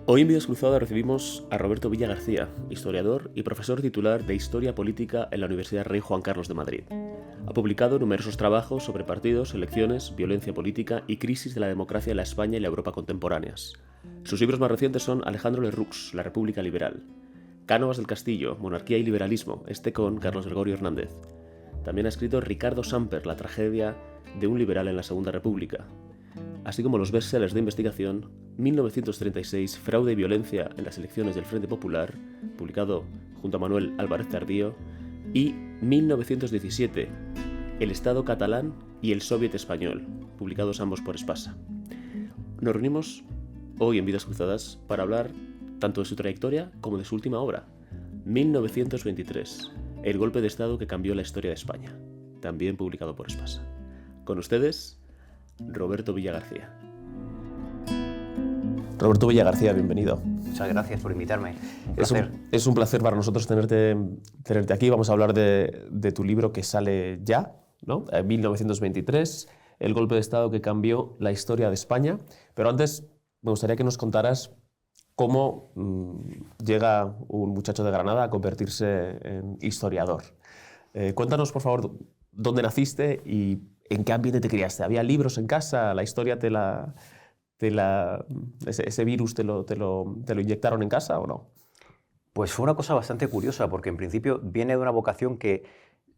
Hoy en Vidas Cruzadas recibimos a Roberto Villa García, historiador y profesor titular de Historia Política en la Universidad Rey Juan Carlos de Madrid. Ha publicado numerosos trabajos sobre partidos, elecciones, violencia política y crisis de la democracia en la España y la Europa contemporáneas. Sus libros más recientes son Alejandro Lerroux, La República Liberal; Cánovas del Castillo, Monarquía y Liberalismo, este con Carlos Gregorio Hernández. También ha escrito Ricardo Samper, La tragedia de un liberal en la Segunda República, así como los bestsellers de investigación 1936, Fraude y violencia en las elecciones del Frente Popular, publicado junto a Manuel Álvarez Tardío, y 1917, El Estado catalán y el Soviet español, publicados ambos por Espasa. Nos reunimos hoy en Vidas Cruzadas para hablar tanto de su trayectoria como de su última obra, 1923, El golpe de Estado que cambió la historia de España, también publicado por Espasa. Con ustedes, Roberto Villa García. Roberto Villa García, bienvenido. Muchas gracias por invitarme. Es un placer para nosotros tenerte aquí. Vamos a hablar de tu libro que sale ya, ¿no? 1923, El golpe de Estado que cambió la historia de España. Pero antes me gustaría que nos contaras cómo llega un muchacho de Granada a convertirse en historiador. Cuéntanos, por favor, dónde naciste y en qué ambiente te criaste. ¿Había libros en casa? ¿La historia ese virus te lo inyectaron en casa o no? Pues fue una cosa bastante curiosa, porque en principio viene de una vocación que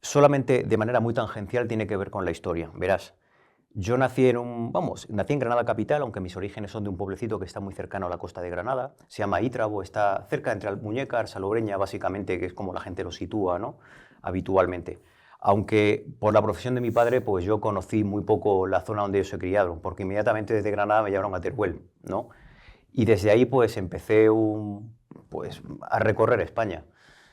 solamente de manera muy tangencial tiene que ver con la historia. Verás, yo nací nací en Granada capital, aunque mis orígenes son de un pueblecito que está muy cercano a la costa de Granada. Se llama Ítrabo, está cerca entre Almuñécar, Salobreña, básicamente, que es como la gente lo sitúa, ¿no?, habitualmente. Aunque por la profesión de mi padre, pues yo conocí muy poco la zona donde ellos se criaron, porque inmediatamente desde Granada me llevaron a Teruel, ¿no? Y desde ahí pues empecé a recorrer España.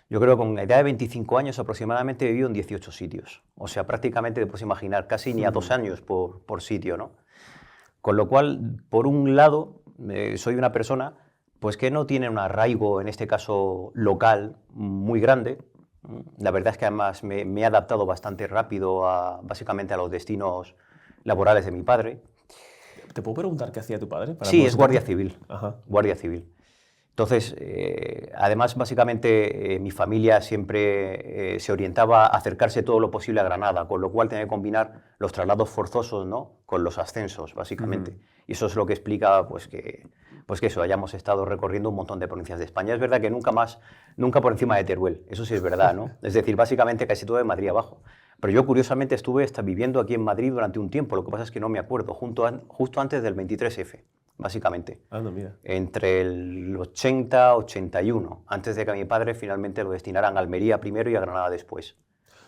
Yo creo que con la edad de 25 años aproximadamente he vivido en 18 sitios. O sea, prácticamente te puedes imaginar, casi ni a 2 años por sitio, ¿no? Con lo cual, por un lado, soy una persona pues que no tiene un arraigo, en este caso local, muy grande. La verdad es que además me he adaptado bastante rápido básicamente a los destinos laborales de mi padre. ¿Te puedo preguntar qué hacía tu padre? Sí, es guardia civil. Ajá. Guardia civil. Entonces, además, básicamente, mi familia siempre se orientaba a acercarse todo lo posible a Granada, con lo cual tenía que combinar los traslados forzosos, ¿no?, con los ascensos, básicamente. Y eso es lo que explica pues que eso, hayamos estado recorriendo un montón de provincias de España. Es verdad que nunca por encima de Teruel, eso sí es verdad, ¿no? Es decir, básicamente casi todo de Madrid abajo. Pero yo, curiosamente, estuve viviendo aquí en Madrid durante un tiempo, lo que pasa es que no me acuerdo, justo antes del 23F. Básicamente, mira. Entre el 80-81, antes de que a mi padre finalmente lo destinaran a Almería primero y a Granada después.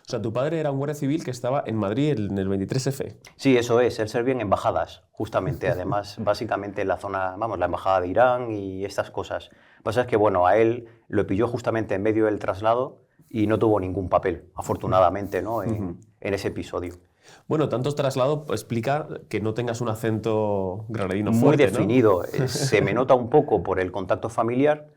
O sea, tu padre era un guardia civil que estaba en Madrid en el 23F. Sí, eso es, él servía en embajadas, justamente, además, básicamente en la zona, la embajada de Irán y estas cosas. Lo que pasa es que, a él lo pilló justamente en medio del traslado y no tuvo ningún papel, afortunadamente, ¿no?, en ese episodio. Bueno, tanto traslado explica que no tengas un acento granadino muy fuerte, definido, ¿no? Se me nota un poco por el contacto familiar,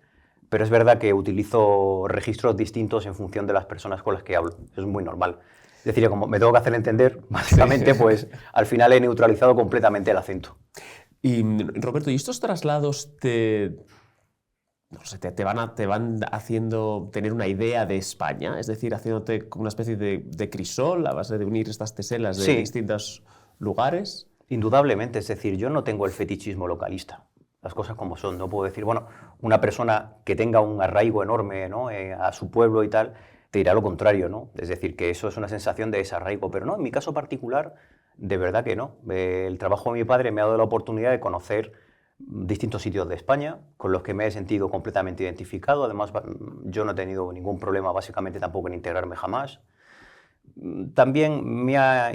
pero es verdad que utilizo registros distintos en función de las personas con las que hablo. Eso es muy normal. Es decir, como me tengo que hacer entender, básicamente, pues al final he neutralizado completamente el acento. Y Roberto, ¿y estos traslados te van haciendo tener una idea de España? Es decir, haciéndote como una especie de crisol a base de unir estas teselas de distintos lugares. Indudablemente, es decir, yo no tengo el fetichismo localista. Las cosas como son. No puedo decir, una persona que tenga un arraigo enorme, ¿no?, a su pueblo y tal, te dirá lo contrario, ¿no? Es decir, que eso es una sensación de desarraigo. Pero no, en mi caso particular, de verdad que no. El trabajo de mi padre me ha dado la oportunidad de conocer distintos sitios de España, con los que me he sentido completamente identificado. Además, yo no he tenido ningún problema, básicamente, tampoco en integrarme jamás. También me ha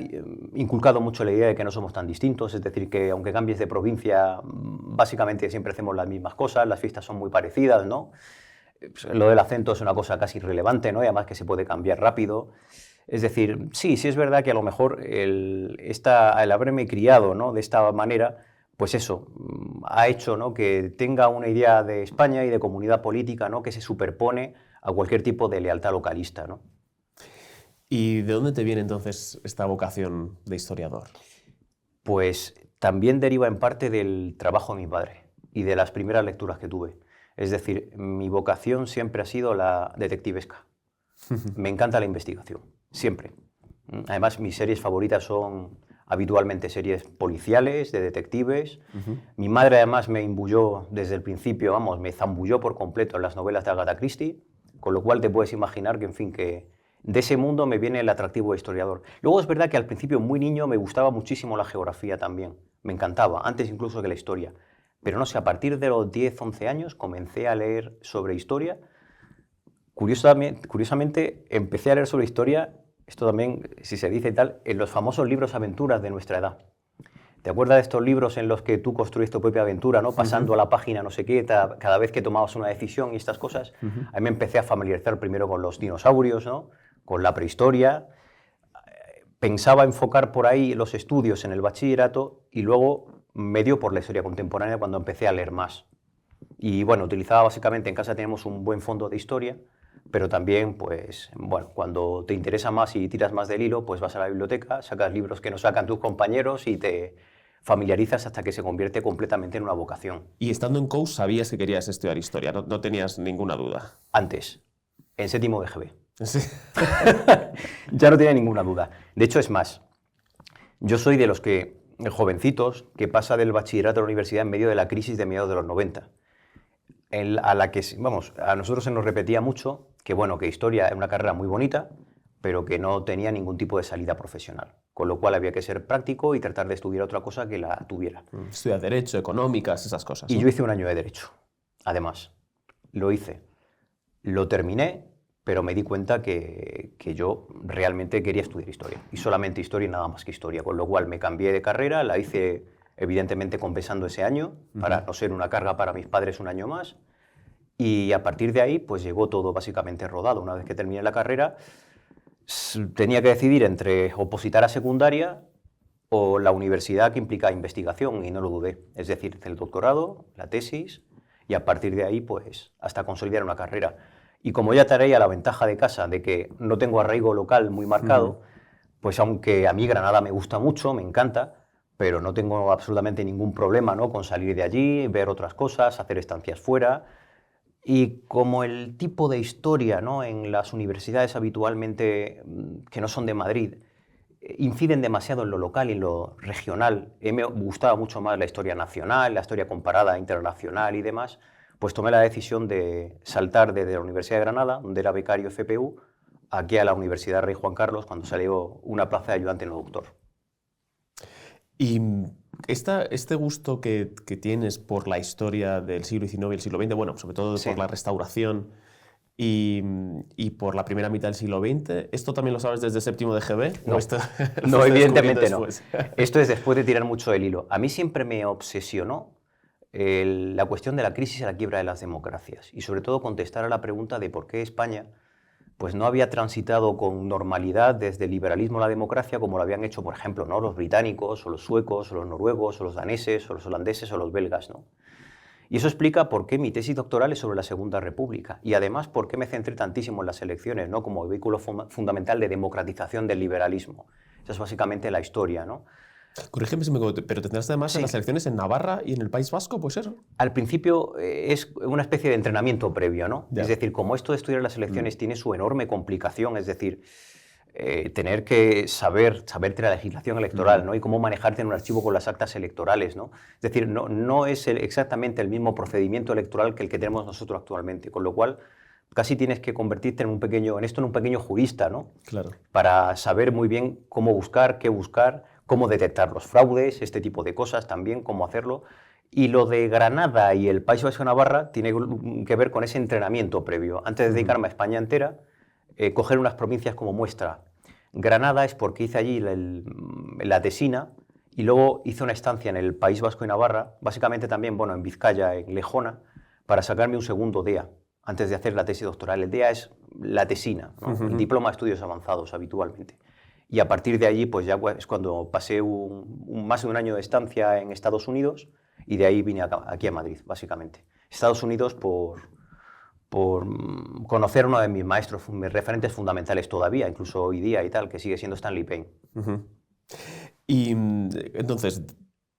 inculcado mucho la idea de que no somos tan distintos, es decir, que aunque cambies de provincia, básicamente siempre hacemos las mismas cosas, las fiestas son muy parecidas, ¿no? Lo del acento es una cosa casi irrelevante, ¿no?, y además que se puede cambiar rápido. Es decir, sí es verdad que a lo mejor el haberme criado, ¿no?, de esta manera, pues eso ha hecho, ¿no?, que tenga una idea de España y de comunidad política, ¿no?, que se superpone a cualquier tipo de lealtad localista, ¿no? ¿Y de dónde te viene entonces esta vocación de historiador? Pues también deriva en parte del trabajo de mi padre. y de las primeras lecturas que tuve. Es decir, mi vocación siempre ha sido la detectivesca. Me encanta la investigación, siempre. Además, mis series favoritas son habitualmente series policiales, de detectives. Mi madre además me imbuyó desde el principio, vamos, me zambulló por completo en las novelas de Agatha Christie, con lo cual te puedes imaginar que, en fin, que de ese mundo me viene el atractivo de historiador. Luego es verdad que al principio, muy niño, me gustaba muchísimo la geografía también. Me encantaba, antes incluso que la historia. Pero no sé, a partir de los 10, 11 años comencé a leer sobre historia. Curiosamente, empecé a leer sobre historia, esto también, si se dice y tal, en los famosos libros aventuras de nuestra edad. ¿Te acuerdas de estos libros en los que tú construís tu propia aventura, ¿no? Pasando a la página no sé qué, cada vez que tomabas una decisión y estas cosas? A mí me empecé a familiarizar primero con los dinosaurios, ¿no? Con la prehistoria. Pensaba enfocar por ahí los estudios en el bachillerato y luego me dio por la historia contemporánea cuando empecé a leer más. Y bueno, utilizaba básicamente, en casa tenemos un buen fondo de historia, pero también, pues, bueno, cuando te interesa más y tiras más del hilo, pues vas a la biblioteca, sacas libros que no sacan tus compañeros y te familiarizas hasta que se convierte completamente en una vocación. Y estando en COU sabías que querías estudiar historia, no tenías ninguna duda. Antes, en séptimo de GB. Sí. Ya no tenía ninguna duda. De hecho, es más, yo soy de los que, jovencitos, que pasa del bachillerato a la universidad en medio de la crisis de mediados de los 90. A la que, vamos, a nosotros se nos repetía mucho que, bueno, que historia era una carrera muy bonita, pero que no tenía ningún tipo de salida profesional. Con lo cual había que ser práctico y tratar de estudiar otra cosa que la tuviera. Estudiar Derecho, Económicas, esas cosas. Y ¿no? yo hice un año de Derecho, además. Lo hice. Lo terminé, pero me di cuenta que yo realmente quería estudiar Historia. Y solamente Historia y nada más que Historia. Con lo cual me cambié de carrera, la hice evidentemente compensando ese año, para no ser una carga para mis padres un año más. Y a partir de ahí, pues llegó todo básicamente rodado. Una vez que terminé la carrera, tenía que decidir entre opositar a secundaria o la universidad, que implica investigación, y no lo dudé. Es decir, el doctorado, la tesis, y a partir de ahí, pues, hasta consolidar una carrera. Y como ya traía la ventaja de casa de que no tengo arraigo local muy marcado, pues aunque a mí Granada me gusta mucho, me encanta, pero no tengo absolutamente ningún problema, ¿no?, con salir de allí, ver otras cosas, hacer estancias fuera. Y como el tipo de historia, ¿no?, en las universidades habitualmente que no son de Madrid inciden demasiado en lo local y en lo regional, me gustaba mucho más la historia nacional, la historia comparada internacional y demás, pues tomé la decisión de saltar desde la Universidad de Granada, donde era becario FPU, aquí a la Universidad Rey Juan Carlos, cuando salió una plaza de ayudante no doctor. Y este gusto que tienes por la historia del siglo XIX y el siglo XX, bueno, sobre todo Sí. por la Restauración y por la primera mitad del siglo XX, ¿esto también lo sabes desde séptimo de GB? No, ¿O esto no, lo evidentemente no. después? Esto es después de tirar mucho el hilo. A mí siempre me obsesionó la cuestión de la crisis y la quiebra de las democracias, y sobre todo contestar a la pregunta de por qué España pues no había transitado con normalidad desde el liberalismo a la democracia como lo habían hecho, por ejemplo, ¿no?, los británicos, o los suecos, o los noruegos, o los daneses, o los holandeses, o los belgas, ¿no? Y eso explica por qué mi tesis doctoral es sobre la Segunda República, y además por qué me centré tantísimo en las elecciones, ¿no?, como vehículo fundamental de democratización del liberalismo. Esa es básicamente la historia, ¿no? Corrígeme si me equivoco, pero tendrás además Sí. las elecciones en Navarra y en el País Vasco, ¿puede ser? Al principio es una especie de entrenamiento previo, ¿no? Ya. Es decir, como esto de estudiar las elecciones tiene su enorme complicación, es decir, tener que saberte la legislación electoral, ¿no?, y cómo manejarte en un archivo con las actas electorales, ¿no? Es decir, no es exactamente el mismo procedimiento electoral que el que tenemos nosotros actualmente, con lo cual casi tienes que convertirte en un pequeño jurista, ¿no? Claro. Para saber muy bien cómo buscar, qué buscar, cómo detectar los fraudes, este tipo de cosas también, cómo hacerlo. Y lo de Granada y el País Vasco de Navarra tiene que ver con ese entrenamiento previo. Antes de dedicarme a España entera, coger unas provincias como muestra. Granada es porque hice allí la tesina, y luego hice una estancia en el País Vasco y Navarra, básicamente también, bueno, en Vizcaya, en Lejona, para sacarme un segundo DEA, antes de hacer la tesis doctoral. El DEA es la tesina, ¿no?, el diploma de estudios avanzados habitualmente. Y a partir de allí, pues ya es cuando pasé más de un año de estancia en Estados Unidos, y de ahí vine aquí a Madrid, básicamente. Estados Unidos por conocer a uno de mis maestros, mis referentes fundamentales todavía, incluso hoy día y tal, que sigue siendo Stanley Payne. Y entonces,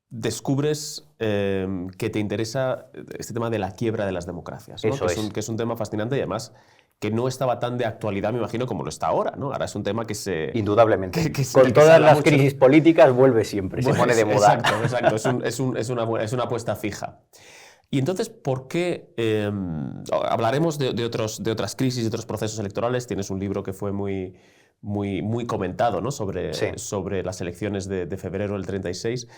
descubres que te interesa este tema de la quiebra de las democracias, ¿no? Eso es. Que es un tema fascinante y además que no estaba tan de actualidad, me imagino, como lo está ahora, ¿no? Ahora es un tema que se... Indudablemente. que Con todas las mucho. crisis políticas vuelve siempre, se pone de moda. Exacto. Es una apuesta fija. Y entonces, ¿por qué? Hablaremos de otras crisis, de otros procesos electorales. Tienes un libro que fue muy comentado, ¿no? sobre las elecciones de febrero del 36.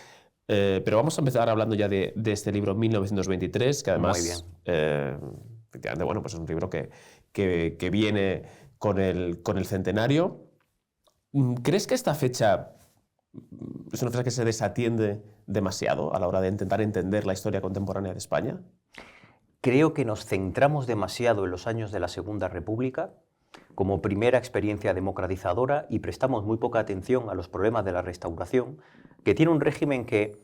Pero vamos a empezar hablando ya de este libro, 1923, que además... Muy bien. Efectivamente, bueno, pues es un libro que viene con el centenario. ¿Crees que esta fecha es una fecha que se desatiende demasiado a la hora de intentar entender la historia contemporánea de España? Creo que nos centramos demasiado en los años de la Segunda República como primera experiencia democratizadora y prestamos muy poca atención a los problemas de la Restauración, que tiene un régimen que,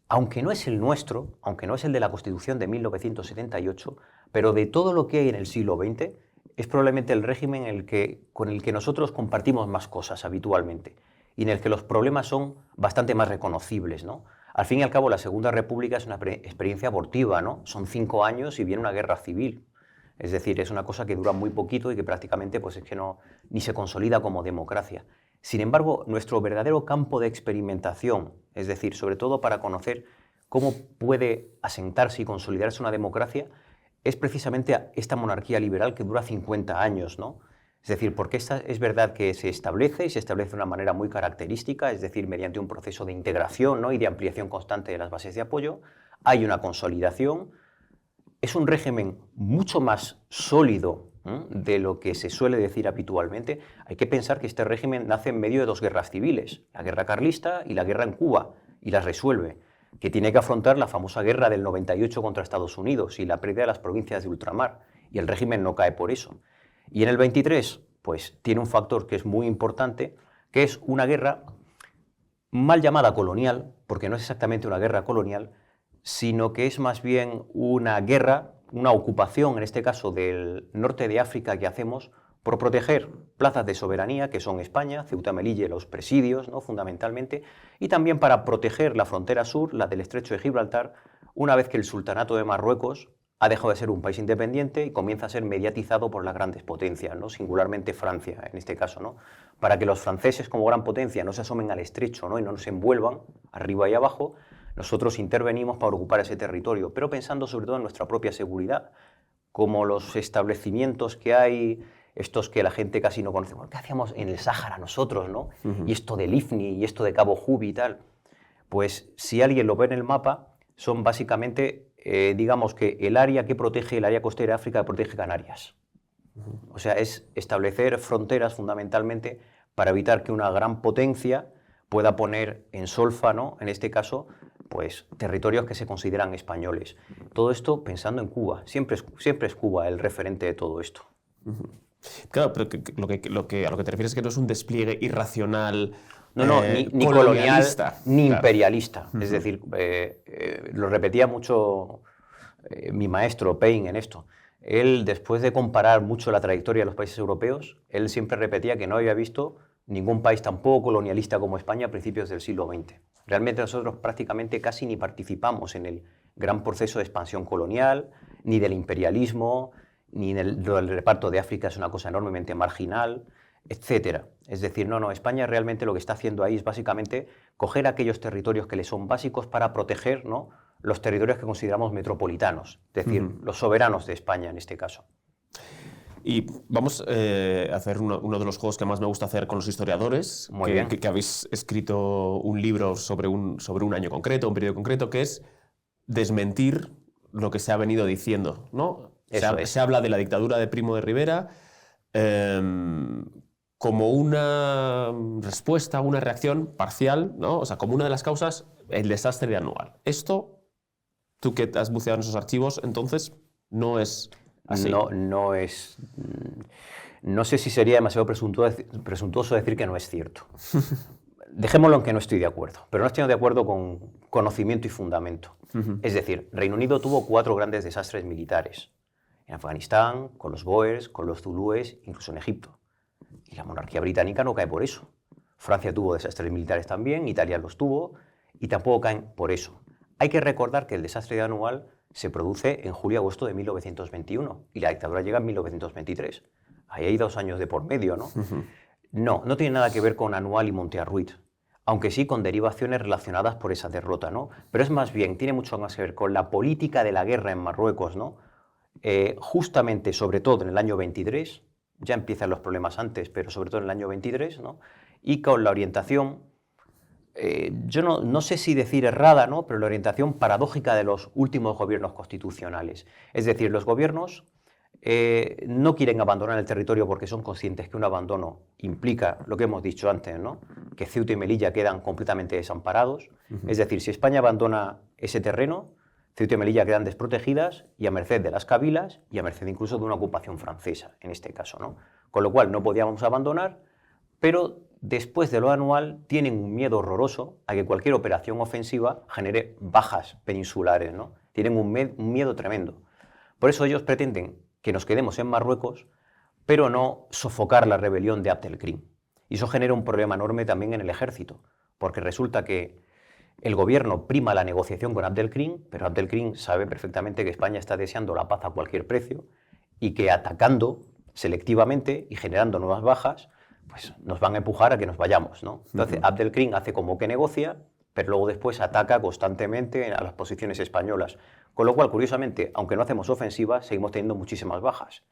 aunque no es el nuestro, aunque no es el de la Constitución de 1978, pero de todo lo que hay en el siglo XX, es probablemente el régimen con el que nosotros compartimos más cosas habitualmente y en el que los problemas son bastante más reconocibles, ¿no? Al fin y al cabo, la Segunda República es una experiencia abortiva, ¿no? Son 5 años y viene una guerra civil. Es decir, es una cosa que dura muy poquito y que prácticamente pues, es que ni se consolida como democracia. Sin embargo, nuestro verdadero campo de experimentación, es decir, sobre todo para conocer cómo puede asentarse y consolidarse una democracia, es precisamente esta monarquía liberal que dura 50 años, ¿no? Es decir, porque esta es verdad que se establece y se establece de una manera muy característica, es decir, mediante un proceso de integración, ¿no? y de ampliación constante de las bases de apoyo, hay una consolidación, es un régimen mucho más sólido de lo que se suele decir habitualmente. Hay que pensar que este régimen nace en medio de 2 guerras civiles, la guerra carlista y la guerra en Cuba, y las resuelve, que tiene que afrontar la famosa guerra del 98 contra Estados Unidos y la pérdida de las provincias de ultramar, y el régimen no cae por eso. Y en el 23, pues tiene un factor que es muy importante, que es una guerra mal llamada colonial, porque no es exactamente una guerra colonial, sino que es más bien una guerra, una ocupación, en este caso del norte de África que hacemos por proteger plazas de soberanía, que son España, Ceuta, Melilla y los presidios, ¿no? fundamentalmente, y también para proteger la frontera sur, la del Estrecho de Gibraltar, una vez que el Sultanato de Marruecos ha dejado de ser un país independiente y comienza a ser mediatizado por las grandes potencias, ¿no? singularmente Francia, en este caso, ¿no? para que los franceses como gran potencia no se asomen al estrecho, ¿no? y no nos envuelvan arriba y abajo. Nosotros intervenimos para ocupar ese territorio, pero pensando sobre todo en nuestra propia seguridad, como los establecimientos que hay, estos que la gente casi no conoce. ¿Qué hacíamos en el Sáhara nosotros, no? Y esto del IFNI y esto de Cabo Jubi y tal. Pues si alguien lo ve en el mapa, son básicamente, digamos que el área que protege, el área costera de África protege Canarias. O sea, es establecer fronteras fundamentalmente para evitar que una gran potencia pueda poner en solfa, ¿no? en este caso, pues territorios que se consideran españoles. Todo esto pensando en Cuba. Siempre es Cuba el referente de todo esto. Claro, pero a lo que te refieres es que no es un despliegue irracional. No, ni colonial ni imperialista. Es decir, lo repetía mucho mi maestro Paine en esto. Él, después de comparar mucho la trayectoria de los países europeos, él siempre repetía que no había visto ningún país tan poco colonialista como España a principios del siglo XX. Realmente nosotros prácticamente casi ni participamos en el gran proceso de expansión colonial, ni del imperialismo, ni del reparto de África, es una cosa enormemente marginal, etc. Es decir, no, España realmente lo que está haciendo ahí es básicamente coger aquellos territorios que le son básicos para proteger, ¿no? los territorios que consideramos metropolitanos, es decir, los soberanos de España en este caso. Y vamos a hacer uno de los juegos que más me gusta hacer con los historiadores, que habéis escrito un libro sobre un año concreto, un periodo concreto, que es desmentir lo que se ha venido diciendo, ¿no? Se habla de la dictadura de Primo de Rivera como una respuesta, una reacción parcial, ¿no? O sea, como una de las causas, el desastre de Anual. Esto, tú que has buceado en esos archivos, entonces, no es así. No es... No sé si sería demasiado presuntuoso decir que no es cierto. Dejémoslo en que no estoy de acuerdo, pero no estoy de acuerdo con conocimiento y fundamento. Es decir, Reino Unido tuvo 4 grandes desastres militares. En Afganistán, con los Boers, con los zulúes, incluso en Egipto. Y la monarquía británica no cae por eso. Francia tuvo desastres militares también, Italia los tuvo, y tampoco caen por eso. Hay que recordar que el desastre de Anual se produce en julio-agosto de 1921 y la dictadura llega en 1923. Ahí hay 2 años de por medio, ¿no? No tiene nada que ver con Anual y Monte Arruit, aunque sí con derivaciones relacionadas por esa derrota, ¿no? Pero es más bien, tiene mucho más que ver con la política de la guerra en Marruecos, ¿no? Justamente, sobre todo en el año 23, ya empiezan los problemas antes, pero sobre todo en el año 23, ¿no? Y con la orientación, yo no sé si decir errada, ¿no? Pero la orientación paradójica de los últimos gobiernos constitucionales. Es decir, los gobiernos no quieren abandonar el territorio porque son conscientes que un abandono implica lo que hemos dicho antes, ¿no? Que Ceuta y Melilla quedan completamente desamparados. Es decir, si España abandona ese terreno, Ceuta y Melilla quedan desprotegidas y a merced de las cabilas y a merced incluso de una ocupación francesa, en este caso, ¿no? Con lo cual no podíamos abandonar, pero después de lo Anual tienen un miedo horroroso a que cualquier operación ofensiva genere bajas peninsulares, ¿no? Tienen un miedo tremendo. Por eso ellos pretenden que nos quedemos en Marruecos, pero no sofocar la rebelión de Abdelkrim. Y eso genera un problema enorme también en el ejército, porque resulta que el gobierno prima la negociación con Abdelkrim, pero Abdelkrim sabe perfectamente que España está deseando la paz a cualquier precio y que atacando selectivamente y generando nuevas bajas, pues nos van a empujar a que nos vayamos, ¿no? Entonces, Abdelkrim hace como que negocia, pero luego después ataca constantemente a las posiciones españolas. Con lo cual, curiosamente, aunque no hacemos ofensiva, seguimos teniendo muchísimas bajas.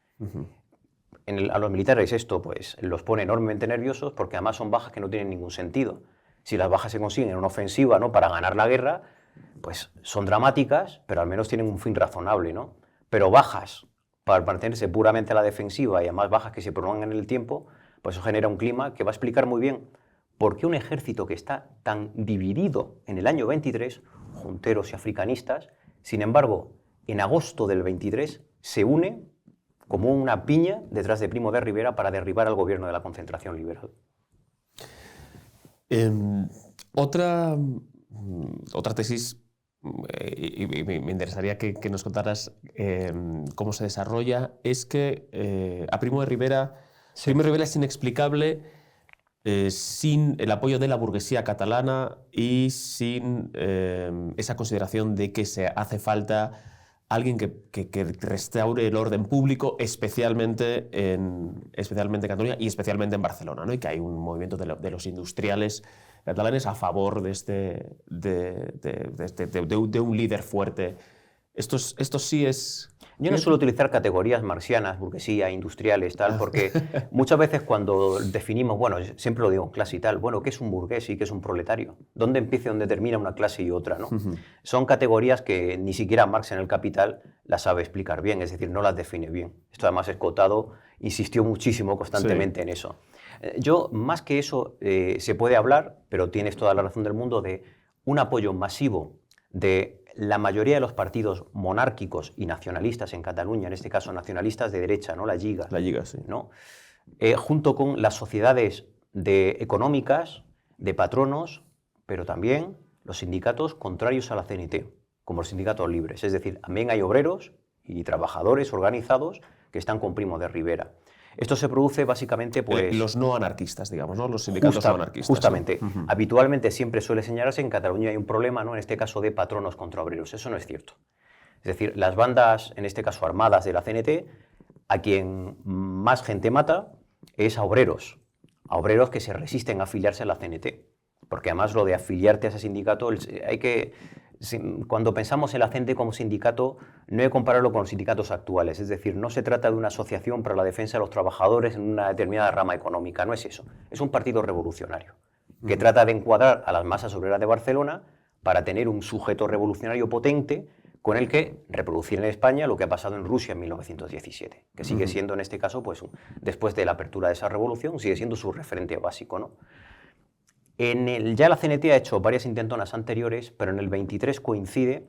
A los militares esto pues, los pone enormemente nerviosos porque además son bajas que no tienen ningún sentido. Si las bajas se consiguen en una ofensiva, ¿no?, para ganar la guerra, pues son dramáticas, pero al menos tienen un fin razonable, ¿no? Pero bajas para mantenerse puramente a la defensiva y además bajas que se prolongan en el tiempo, pues eso genera un clima que va a explicar muy bien por qué un ejército que está tan dividido en el año 23, junteros y africanistas, sin embargo, en agosto del 23 se une como una piña detrás de Primo de Rivera para derribar al gobierno de la concentración liberal. Otra tesis, y me interesaría que nos contaras cómo se desarrolla, es que a Primo de Rivera, Primo de Rivera es inexplicable sin el apoyo de la burguesía catalana y sin esa consideración de que se hace falta alguien que restaure el orden público, especialmente en Cataluña y especialmente en Barcelona, ¿no? Y que hay un movimiento de los industriales catalanes a favor de un líder fuerte. Esto sí es... Yo no suelo utilizar categorías marxianas, burguesía, industriales, tal, porque muchas veces cuando definimos, bueno, siempre lo digo en clase y tal, bueno, ¿qué es un burgués y qué es un proletario? ¿Dónde empieza y dónde termina una clase y otra, ¿no? Son categorías que ni siquiera Marx en El Capital las sabe explicar bien, es decir, no las define bien. Esto además Escotado insistió muchísimo constantemente en eso. Yo, más que eso, se puede hablar, pero tienes toda la razón del mundo, de un apoyo masivo de la mayoría de los partidos monárquicos y nacionalistas en Cataluña, en este caso nacionalistas de derecha, ¿no? La Lliga. La Lliga, sí. ¿No? Junto con las sociedades económicas, de patronos, pero también los sindicatos contrarios a la CNT, como los sindicatos libres. Es decir, también hay obreros y trabajadores organizados que están con Primo de Rivera. Esto se produce básicamente pues... los no anarquistas, digamos, ¿no? Los sindicatos no anarquistas. Justamente. ¿No? Habitualmente siempre suele señalarse que en Cataluña hay un problema, ¿no?, en este caso de patronos contra obreros. Eso no es cierto. Es decir, las bandas, en este caso armadas de la CNT, a quien más gente mata es a obreros que se resisten a afiliarse a la CNT. Porque además lo de afiliarte a ese sindicato, hay que... Cuando pensamos en la CNT como sindicato, no hay que compararlo con los sindicatos actuales. Es decir, no se trata de una asociación para la defensa de los trabajadores en una determinada rama económica. No es eso. Es un partido revolucionario que trata de encuadrar a las masas obreras de Barcelona para tener un sujeto revolucionario potente con el que reproducir en España lo que ha pasado en Rusia en 1917, que sigue siendo en este caso, pues, después de la apertura de esa revolución, sigue siendo su referente básico, ¿no? Ya la CNT ha hecho varias intentonas anteriores, pero en el 23 coincide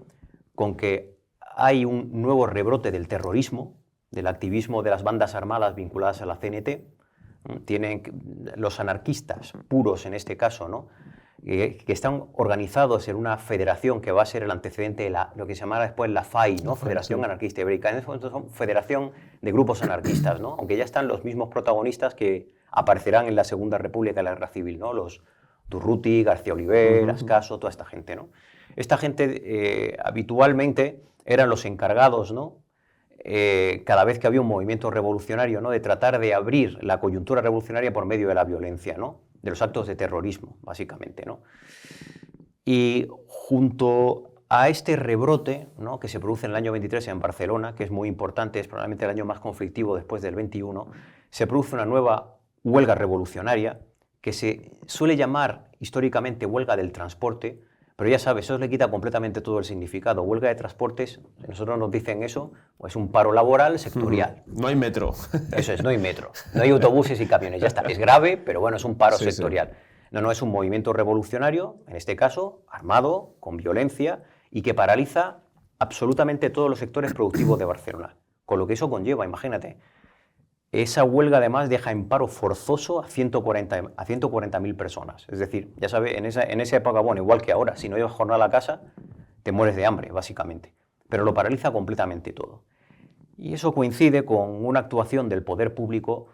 con que hay un nuevo rebrote del terrorismo, del activismo de las bandas armadas vinculadas a la CNT. Tienen los anarquistas puros, en este caso, ¿no?, que están organizados en una federación que va a ser el antecedente de lo que se llamará después la FAI, ¿no?, Federación Anarquista Ibérica. En este momento son federación de grupos anarquistas, ¿no?, aunque ya están los mismos protagonistas que aparecerán en la Segunda República y la Guerra Civil, ¿no?, los Durruti, García Oliver, Ascaso, toda esta gente, ¿no? Esta gente habitualmente eran los encargados, ¿no? Cada vez que había un movimiento revolucionario, ¿no? De tratar de abrir la coyuntura revolucionaria por medio de la violencia, ¿no? De los actos de terrorismo, básicamente, ¿no? Y junto a este rebrote, ¿no? Que se produce en el año 23 en Barcelona, que es muy importante, es probablemente el año más conflictivo después del 21, se produce una nueva huelga revolucionaria que se suele llamar históricamente huelga del transporte, pero ya sabes, eso le quita completamente todo el significado. Huelga de transportes, nosotros nos dicen eso, es un paro laboral sectorial. No hay metro. Eso es, no hay metro, no hay autobuses y camiones, ya está. Es grave, pero bueno, es un paro sectorial. No, es un movimiento revolucionario, en este caso, armado, con violencia, y que paraliza absolutamente todos los sectores productivos de Barcelona. Con lo que eso conlleva, imagínate. Esa huelga además deja en paro forzoso a 140.000 personas. Es decir, ya sabes, en esa época, bueno, igual que ahora, si no llevas jornada a la casa, te mueres de hambre, básicamente. Pero lo paraliza completamente todo. Y eso coincide con una actuación del poder público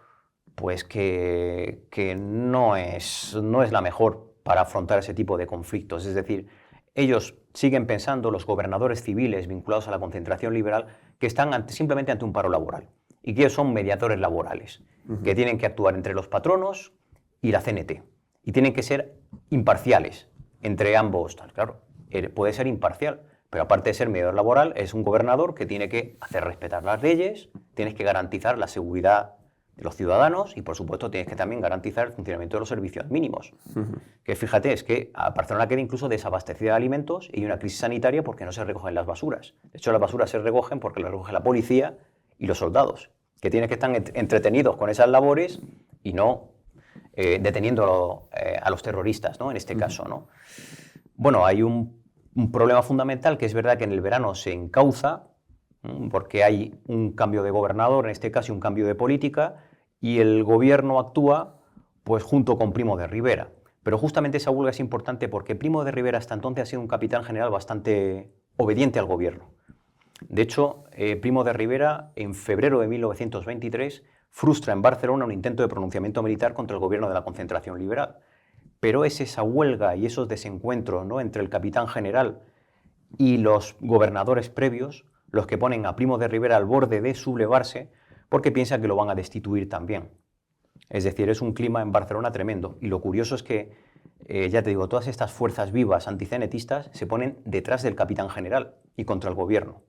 pues que no es la mejor para afrontar ese tipo de conflictos. Es decir, ellos siguen pensando, los gobernadores civiles vinculados a la concentración liberal, que están simplemente ante un paro laboral y que ellos son mediadores laborales, que tienen que actuar entre los patronos y la CNT y tienen que ser imparciales entre ambos. Claro, puede ser imparcial, pero aparte de ser mediador laboral, es un gobernador que tiene que hacer respetar las leyes, tienes que garantizar la seguridad de los ciudadanos y, por supuesto, tienes que también garantizar el funcionamiento de los servicios mínimos. Que fíjate, es que a Barcelona queda incluso desabastecida de alimentos y hay una crisis sanitaria porque no se recogen las basuras. De hecho, las basuras se recogen porque las recoge la policía y los soldados, que tienen que estar entretenidos con esas labores y no deteniendo a los terroristas, ¿no? En este caso, ¿no? Bueno, hay un problema fundamental que es verdad que en el verano se encauza porque hay un cambio de gobernador, en este caso un cambio de política, y el gobierno actúa pues, junto con Primo de Rivera. Pero justamente esa huelga es importante porque Primo de Rivera hasta entonces ha sido un capitán general bastante obediente al gobierno. De hecho, Primo de Rivera, en febrero de 1923, frustra en Barcelona un intento de pronunciamiento militar contra el gobierno de la concentración liberal. Pero es esa huelga y esos desencuentros, ¿no?, entre el capitán general y los gobernadores previos los que ponen a Primo de Rivera al borde de sublevarse porque piensan que lo van a destituir también. Es decir, es un clima en Barcelona tremendo. Y lo curioso es que, ya te digo, todas estas fuerzas vivas anticenetistas se ponen detrás del capitán general y contra el gobierno.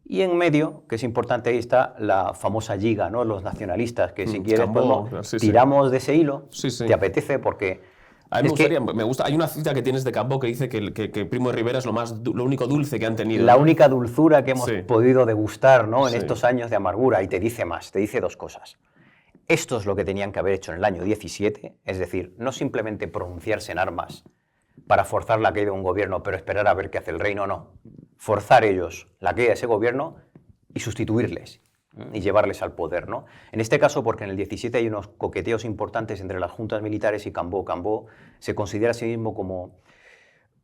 Y en medio, que es importante, ahí está la famosa Lliga, ¿no? Los nacionalistas, que si quieres Cambó, tiramos de ese hilo, Sí. te apetece porque... A mí me gusta. Hay una cita que tienes de Cambó que dice que Primo de Rivera es lo único dulce que han tenido. La única dulzura que hemos Sí. podido degustar, ¿no?, en Sí. estos años de amargura. Y te dice más, te dice dos cosas. Esto es lo que tenían que haber hecho en el año 17, es decir, no simplemente pronunciarse en armas para forzar la caída de un gobierno, pero esperar a ver qué hace el rey, no. Forzar ellos la caída de ese gobierno y sustituirles y llevarles al poder, ¿no? En este caso, porque en el 17 hay unos coqueteos importantes entre las juntas militares y Cambó. Cambó se considera a sí mismo como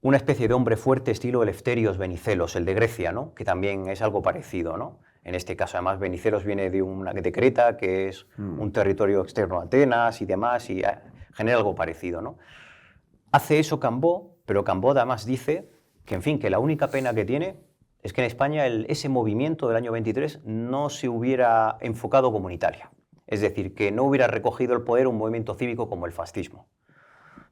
una especie de hombre fuerte estilo Eleftherios Venizelos, el de Grecia, ¿no?, que también es algo parecido, ¿no? En este caso, además, Venizelos viene de Creta, que es un territorio externo a Atenas y demás, y genera algo parecido, ¿no? Hace eso Cambó, pero Cambó además dice que, en fin, que la única pena que tiene es que en España ese movimiento del año 23 no se hubiera enfocado como en Italia. Es decir, que no hubiera recogido el poder un movimiento cívico como el fascismo.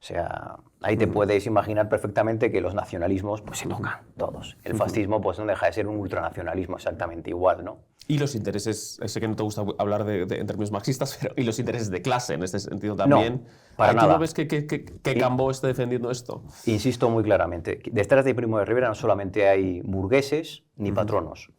O sea, ahí te puedes imaginar perfectamente que los nacionalismos pues, se tocan todos. El fascismo pues, no deja de ser un ultranacionalismo exactamente igual, ¿no? Y los intereses, sé que no te gusta hablar en términos marxistas, pero y los intereses de clase en este sentido también. No, para nada. ¿Tú no ves que Cambó esté defendiendo esto? Insisto muy claramente, detrás de Primo de Rivera no solamente hay burgueses ni patronos.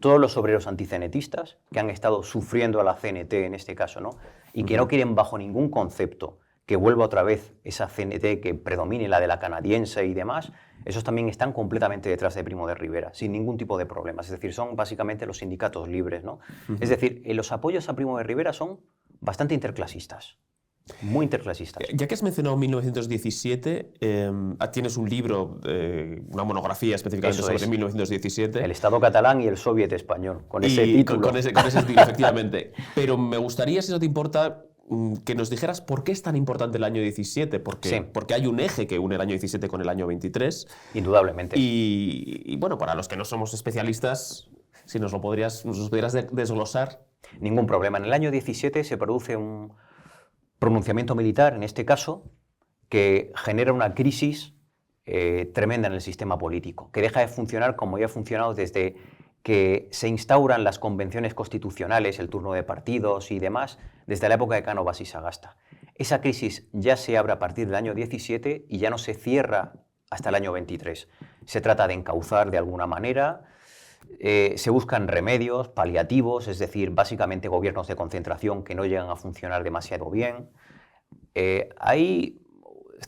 Todos los obreros anticenetistas que han estado sufriendo a la CNT en este caso, ¿no?, y que no quieren bajo ningún concepto que vuelva otra vez esa CNT que predomine la de la canadiense y demás, esos también están completamente detrás de Primo de Rivera, sin ningún tipo de problemas. Es decir, son básicamente los sindicatos libres, ¿no? Es decir, los apoyos a Primo de Rivera son bastante interclasistas, muy interclasistas. Ya que has mencionado 1917, tienes un libro, una monografía específicamente Eso sobre es. 1917. El Estado catalán y el Soviet español, con ese título. Con ese título, efectivamente. Pero me gustaría, si no te importa, que nos dijeras por qué es tan importante el año 17, porque hay un eje que une el año 17 con el año 23. Indudablemente. Y bueno, para los que no somos especialistas, si nos lo podrías desglosar. Ningún problema. En el año 17 se produce un pronunciamiento militar, en este caso, que genera una crisis tremenda en el sistema político, que deja de funcionar como ya ha funcionado desde que se instauran las convenciones constitucionales, el turno de partidos y demás, desde la época de Cánovas y Sagasta. Esa crisis ya se abre a partir del año 17 y ya no se cierra hasta el año 23. Se trata de encauzar de alguna manera, se buscan remedios paliativos, es decir, básicamente gobiernos de concentración que no llegan a funcionar demasiado bien. Hay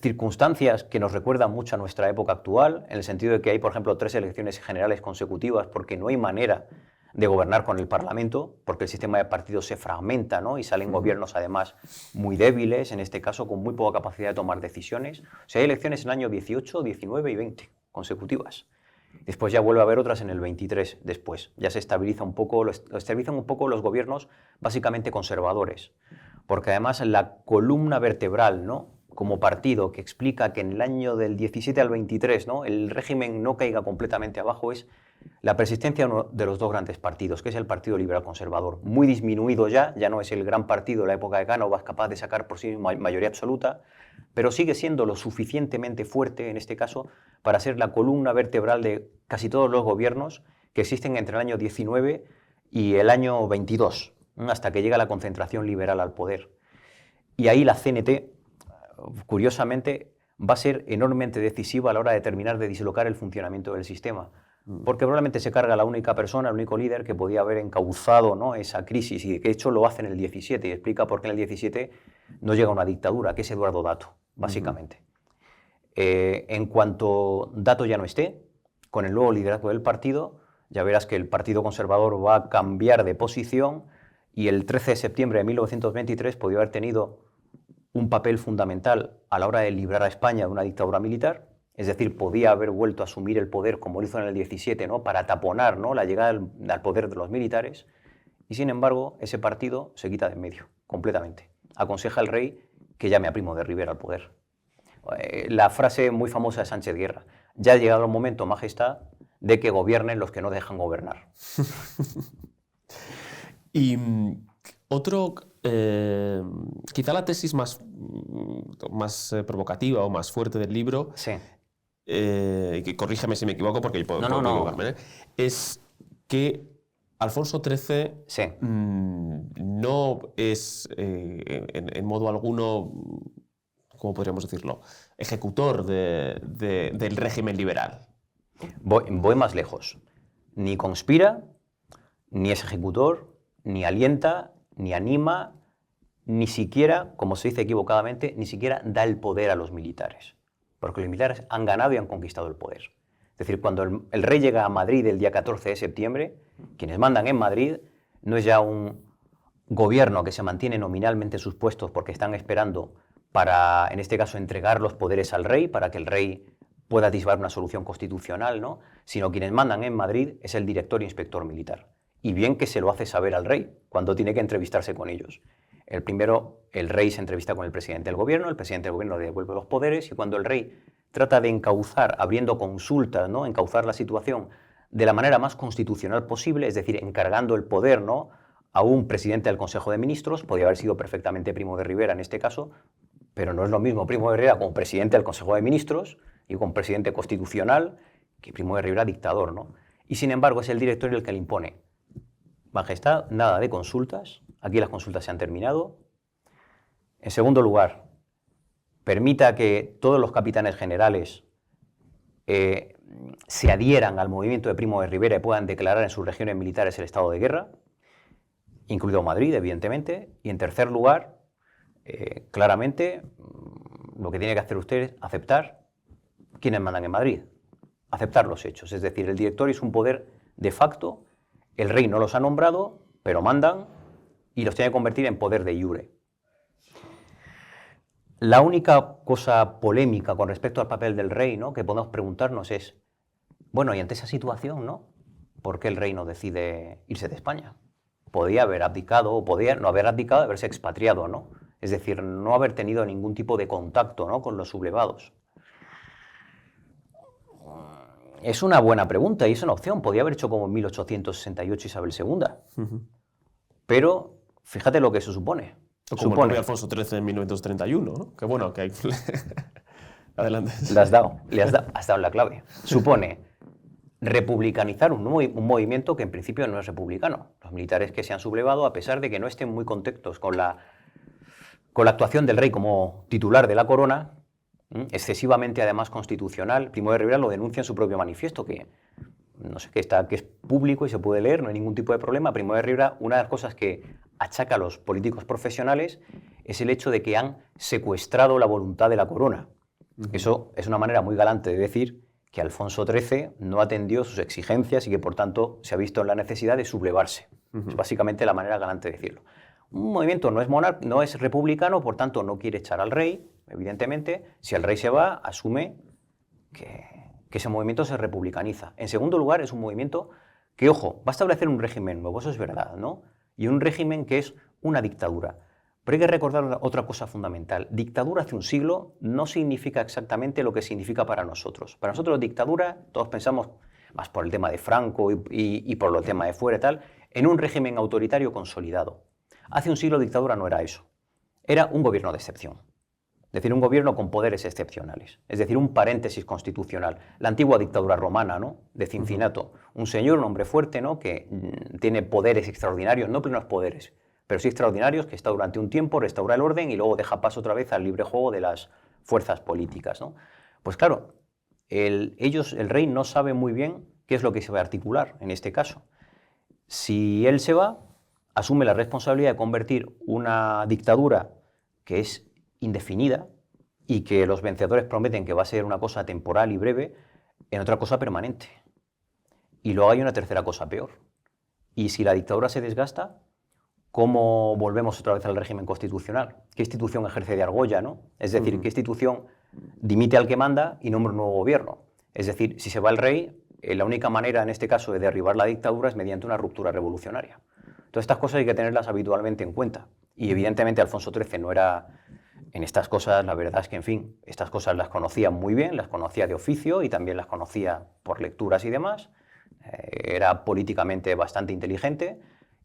circunstancias que nos recuerdan mucho a nuestra época actual, en el sentido de que hay, por ejemplo, 3 elecciones generales consecutivas porque no hay manera de gobernar con el Parlamento, porque el sistema de partidos se fragmenta, ¿no? Y salen gobiernos, además, muy débiles, en este caso, con muy poca capacidad de tomar decisiones. O sea, hay elecciones en el año 18, 19 y 20 consecutivas. Después ya vuelve a haber otras en el 23 después. Ya se estabiliza un poco, lo estabilizan un poco los gobiernos básicamente conservadores, porque además la columna vertebral, ¿no?, como partido que explica que en el año del 17 al 23, ¿no?, el régimen no caiga completamente abajo, es la persistencia de los 2 grandes partidos, que es el Partido Liberal Conservador, muy disminuido ya no es el gran partido de la época de Cánovas capaz de sacar por sí mayoría absoluta, pero sigue siendo lo suficientemente fuerte, en este caso, para ser la columna vertebral de casi todos los gobiernos que existen entre el año 19 y el año 22, hasta que llega la concentración liberal al poder. Y ahí la CNT, curiosamente, va a ser enormemente decisiva a la hora de terminar de dislocar el funcionamiento del sistema, porque probablemente se carga la única persona, el único líder que podía haber encauzado, ¿no?, esa crisis, y de hecho lo hace en el 17, y explica por qué en el 17 no llega una dictadura, que es Eduardo Dato, básicamente. En cuanto Dato ya no esté, con el nuevo liderazgo del partido, ya verás que el Partido Conservador va a cambiar de posición, y el 13 de septiembre de 1923 podía haber tenido un papel fundamental a la hora de librar a España de una dictadura militar, es decir, podía haber vuelto a asumir el poder como lo hizo en el 17, ¿no?, para taponar, ¿no?, la llegada al poder de los militares, y sin embargo ese partido se quita de en medio, completamente. Aconseja al rey que llame a Primo de Rivera al poder. La frase muy famosa de Sánchez Guerra: ya ha llegado el momento, Majestad, de que gobiernen los que no dejan gobernar. Y otro, quizá la tesis más provocativa o más fuerte del libro, Sí. que corrígeme si me equivoco porque yo puedo equivocarme, es que Alfonso XIII Sí. no es en modo alguno, ¿cómo podríamos decirlo?, ejecutor del régimen liberal. Voy más lejos. Ni conspira, ni es ejecutor, ni alienta, ni anima, ni siquiera, como se dice equivocadamente, ni siquiera da el poder a los militares. Porque los militares han ganado y han conquistado el poder. Es decir, cuando el rey llega a Madrid el día 14 de septiembre, quienes mandan en Madrid no es ya un gobierno que se mantiene nominalmente en sus puestos porque están esperando para, en este caso, entregar los poderes al rey, para que el rey pueda atisbar una solución constitucional, ¿no?, sino quienes mandan en Madrid es el director e inspector militar. Y bien que se lo hace saber al rey cuando tiene que entrevistarse con ellos. El rey se entrevista con el presidente del gobierno, el presidente del gobierno le devuelve los poderes, y cuando el rey trata de encauzar, abriendo consultas, ¿no?, encauzar la situación de la manera más constitucional posible, es decir, encargando el poder, ¿no?, a un presidente del Consejo de Ministros, podría haber sido perfectamente Primo de Rivera en este caso, pero no es lo mismo Primo de Rivera como presidente del Consejo de Ministros y como presidente constitucional que Primo de Rivera dictador, ¿no? Y sin embargo es el director el que le impone: Majestad, nada de consultas, aquí las consultas se han terminado. En segundo lugar, permita que todos los capitanes generales se adhieran al movimiento de Primo de Rivera y puedan declarar en sus regiones militares el estado de guerra, incluido Madrid, evidentemente. Y en tercer lugar, claramente, lo que tiene que hacer usted es aceptar quiénes mandan en Madrid, aceptar los hechos. Es decir, el directorio es un poder de facto, el rey no los ha nombrado, pero mandan y los tiene que convertir en poder de iure. La única cosa polémica con respecto al papel del rey, ¿no?, que podemos preguntarnos es, bueno, y ante esa situación, ¿no?, ¿por qué el rey no decide irse de España? Podía haber abdicado, o podía no haber abdicado, haberse expatriado, ¿no?, Es decir, no haber tenido ningún tipo de contacto, ¿no?, con los sublevados. Es una buena pregunta y es una opción. Podría haber hecho como en 1868 Isabel II. Pero fíjate lo que eso supone. O como el propio Alfonso XIII en 1931, ¿no? Que bueno, que hay... Adelante. Le has dado en la clave. Supone republicanizar un movimiento que en principio no es republicano. Los militares que se han sublevado, a pesar de que no estén muy contentos con la actuación del rey como titular de la corona, excesivamente además constitucional. Primo de Rivera lo denuncia en su propio manifiesto, que no sé, que es público y se puede leer, no hay ningún tipo de problema. Primo de Rivera, una de las cosas que achaca a los políticos profesionales es el hecho de que han secuestrado la voluntad de la corona. Eso es una manera muy galante de decir que Alfonso XIII no atendió sus exigencias y que por tanto se ha visto en la necesidad de sublevarse. Es básicamente la manera galante de decirlo. Un movimiento no es republicano, por tanto no quiere echar al rey, evidentemente. Si el rey se va, asume que ese movimiento se republicaniza. En segundo lugar, es un movimiento que, ojo, va a establecer un régimen nuevo, eso es verdad, ¿no? Y un régimen que es una dictadura. Pero hay que recordar otra cosa fundamental. Dictadura hace un siglo no significa exactamente lo que significa para nosotros. Para nosotros dictadura, todos pensamos, más por el tema de Franco y por el tema de fuera y tal, en un régimen autoritario consolidado. Hace un siglo dictadura no era eso. Era un gobierno de excepción. Es decir, un gobierno con poderes excepcionales. Es decir, un paréntesis constitucional. La antigua dictadura romana, ¿no?, de Cincinato. Un señor, un hombre fuerte, ¿no?, que tiene poderes extraordinarios, no plenos poderes, pero sí extraordinarios, que está durante un tiempo, restaura el orden y luego deja paso otra vez al libre juego de las fuerzas políticas, ¿no? Pues claro, el rey no sabe muy bien qué es lo que se va a articular en este caso. Si él se va, asume la responsabilidad de convertir una dictadura que es indefinida y que los vencedores prometen que va a ser una cosa temporal y breve, en otra cosa permanente. Y luego hay una tercera cosa peor. Y si la dictadura se desgasta, ¿cómo volvemos otra vez al régimen constitucional? ¿Qué institución ejerce de argolla, no? Es decir, ¿qué institución dimite al que manda y nombra un nuevo gobierno? Es decir, si se va el rey, la única manera en este caso de derribar la dictadura es mediante una ruptura revolucionaria. Todas estas cosas hay que tenerlas habitualmente en cuenta. Y evidentemente Alfonso XIII no era... En estas cosas, la verdad es que, en fin, estas cosas las conocía muy bien, las conocía de oficio y también las conocía por lecturas y demás. Era políticamente bastante inteligente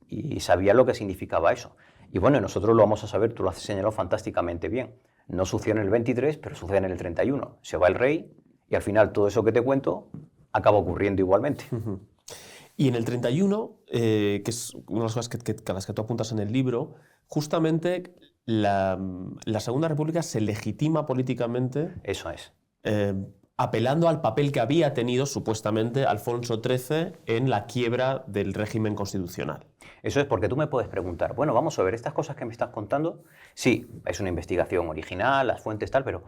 y sabía lo que significaba eso. Y bueno, nosotros lo vamos a saber, tú lo has señalado fantásticamente bien. No sucedió en el 23, pero sucede en el 31. Se va el rey y al final todo eso que te cuento acaba ocurriendo igualmente. Y en el 31, que es una de las cosas a las que tú apuntas en el libro, justamente la Segunda República se legitima políticamente. Eso es. Apelando al papel que había tenido supuestamente Alfonso XIII en la quiebra del régimen constitucional. Eso es, porque tú me puedes preguntar, bueno, vamos a ver, estas cosas que me estás contando, sí, es una investigación original, las fuentes tal, pero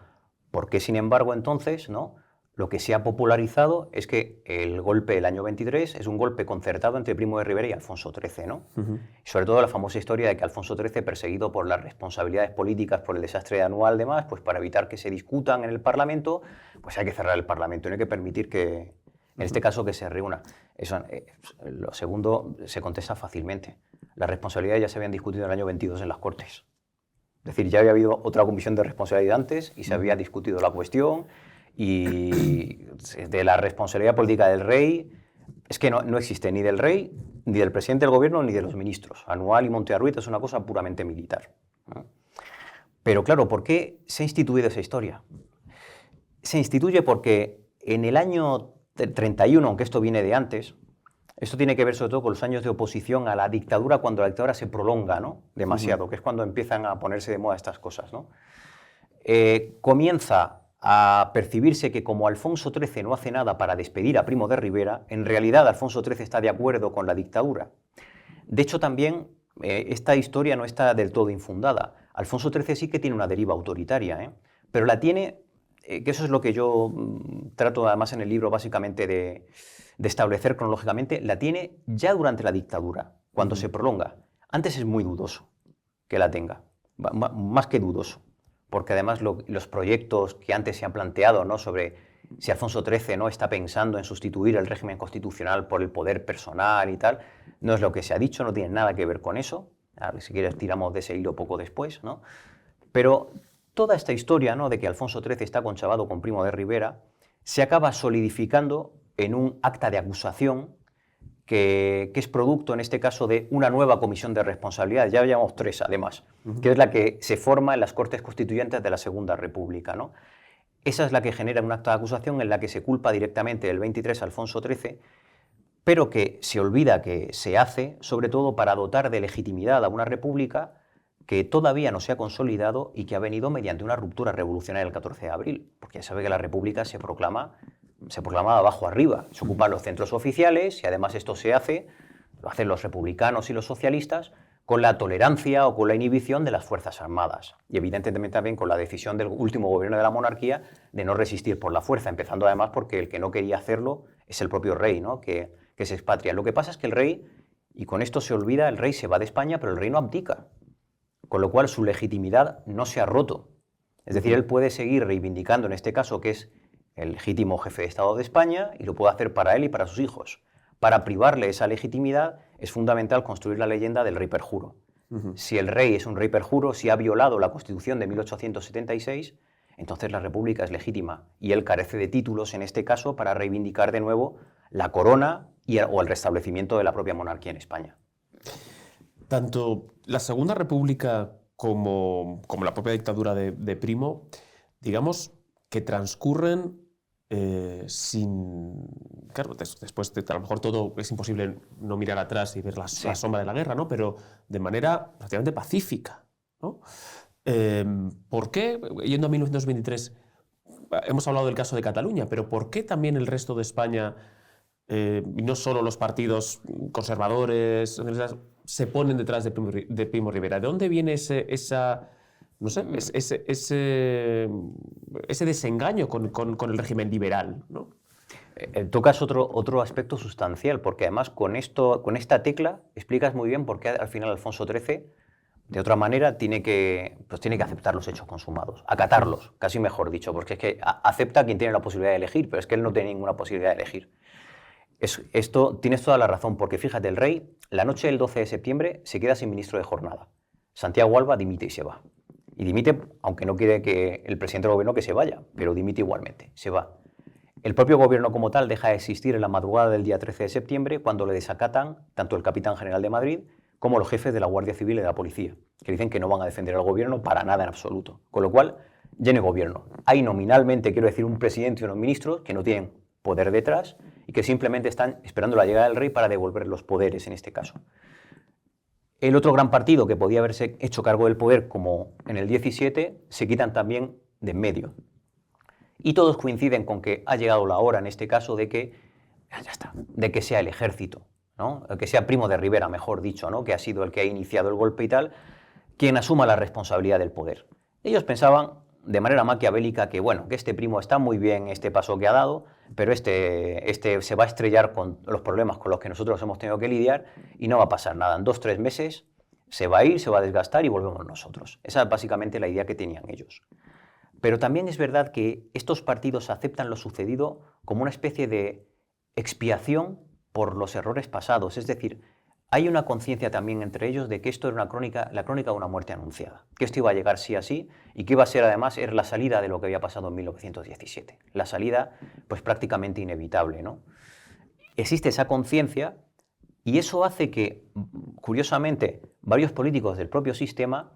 ¿por qué, sin embargo, entonces, no? Lo que se ha popularizado es que el golpe del año 23 es un golpe concertado entre Primo de Rivera y Alfonso XIII, ¿no? Y sobre todo la famosa historia de que Alfonso XIII, perseguido por las responsabilidades políticas por el desastre anual demás, pues para evitar que se discutan en el Parlamento, pues hay que cerrar el Parlamento y no hay que permitir que, en este caso, que se reúna. Eso, lo segundo se contesta fácilmente. Las responsabilidades ya se habían discutido en el año 22 en las Cortes. Es decir, ya había habido otra comisión de responsabilidad antes y se había discutido la cuestión. Y de la responsabilidad política del rey, es que no existe ni del rey, ni del presidente del gobierno, ni de los ministros. Anual y Montearruita es una cosa puramente militar. Pero claro, ¿por qué se ha instituido esa historia? Se instituye porque en el año 31, aunque esto viene de antes, esto tiene que ver sobre todo con los años de oposición a la dictadura, cuando la dictadura se prolonga, ¿no?, demasiado, que es cuando empiezan a ponerse de moda estas cosas, ¿no? Comienza a percibirse que como Alfonso XIII no hace nada para despedir a Primo de Rivera, en realidad Alfonso XIII está de acuerdo con la dictadura. De hecho, también esta historia no está del todo infundada. Alfonso XIII sí que tiene una deriva autoritaria, pero la tiene, que eso es lo que yo trato además en el libro básicamente de establecer cronológicamente, la tiene ya durante la dictadura, cuando se prolonga. Antes es muy dudoso que la tenga, más que dudoso. Porque además los proyectos que antes se han planteado, ¿no?, sobre si Alfonso XIII no está pensando en sustituir el régimen constitucional por el poder personal y tal, no es lo que se ha dicho, no tiene nada que ver con eso. Si quieres tiramos de ese hilo poco después, ¿no? Pero toda esta historia, ¿no?, de que Alfonso XIII está conchavado con Primo de Rivera se acaba solidificando en un acta de acusación que es producto, en este caso, de una nueva comisión de responsabilidades, ya llevamos 3 además, que es la que se forma en las Cortes Constituyentes de la Segunda República, ¿no? Esa es la que genera un acta de acusación en la que se culpa directamente del 23 a Alfonso XIII, pero que se olvida que se hace, sobre todo, para dotar de legitimidad a una república que todavía no se ha consolidado y que ha venido mediante una ruptura revolucionaria el 14 de abril, porque ya sabe que la república se proclama de abajo arriba, se ocupan los centros oficiales y además esto lo hacen los republicanos y los socialistas con la tolerancia o con la inhibición de las Fuerzas Armadas y evidentemente también con la decisión del último gobierno de la monarquía de no resistir por la fuerza, empezando además porque el que no quería hacerlo es el propio rey, ¿no?, que se expatria. Lo que pasa es que el rey, y con esto se olvida, el rey se va de España, pero el rey no abdica, con lo cual su legitimidad no se ha roto. Es decir, él puede seguir reivindicando en este caso que es el legítimo jefe de Estado de España y lo puede hacer para él y para sus hijos. Para privarle esa legitimidad es fundamental construir la leyenda del rey perjuro. Si el rey es un rey perjuro, si ha violado la Constitución de 1876, entonces la República es legítima y él carece de títulos en este caso para reivindicar de nuevo la corona o el restablecimiento de la propia monarquía en España. Tanto la Segunda República como la propia dictadura de Primo, digamos que transcurren sin... Claro, después a lo mejor todo es imposible no mirar atrás y ver la sombra de la guerra, ¿no?, pero de manera prácticamente pacífica, ¿no? ¿Por qué, yendo a 1923, hemos hablado del caso de Cataluña, pero por qué también el resto de España, y no solo los partidos conservadores, se ponen detrás de Primo Rivera? ¿De dónde viene ese desengaño con el régimen liberal, ¿no? Tocas otro aspecto sustancial, porque además con esta tecla explicas muy bien por qué al final Alfonso XIII, de otra manera, tiene que aceptar los hechos consumados, acatarlos, casi mejor dicho, porque es que acepta a quien tiene la posibilidad de elegir, pero es que él no tiene ninguna posibilidad de elegir. Esto tienes toda la razón, porque fíjate, el rey, la noche del 12 de septiembre, se queda sin ministro de jornada. Santiago Alba dimite y se va. Y dimite, aunque no quiere que el presidente del gobierno que se vaya, pero dimite igualmente, se va. El propio gobierno como tal deja de existir en la madrugada del día 13 de septiembre cuando le desacatan tanto el capitán general de Madrid como los jefes de la Guardia Civil y de la Policía, que dicen que no van a defender al gobierno para nada en absoluto. Con lo cual, ya no hay gobierno. Hay nominalmente, quiero decir, un presidente y unos ministros que no tienen poder detrás y que simplemente están esperando la llegada del rey para devolver los poderes en este caso. El otro gran partido que podía haberse hecho cargo del poder, como en el 17, se quitan también de en medio. Y todos coinciden con que ha llegado la hora, en este caso, de que sea el ejército, ¿no?, que sea Primo de Rivera, mejor dicho, ¿no?, que ha sido el que ha iniciado el golpe y tal, quien asuma la responsabilidad del poder. Ellos pensaban, de manera maquiavélica, que bueno, que este Primo está muy bien este paso que ha dado, pero este se va a estrellar con los problemas con los que nosotros hemos tenido que lidiar y no va a pasar nada. En 2 o 3 meses se va a ir, se va a desgastar y volvemos nosotros. Esa es básicamente la idea que tenían ellos. Pero también es verdad que estos partidos aceptan lo sucedido como una especie de expiación por los errores pasados. Es decir, hay una conciencia también entre ellos de que esto era la crónica de una muerte anunciada, que esto iba a llegar sí a sí y que iba a ser además era la salida de lo que había pasado en 1917. La salida pues prácticamente inevitable, ¿no? Existe esa conciencia y eso hace que, curiosamente, varios políticos del propio sistema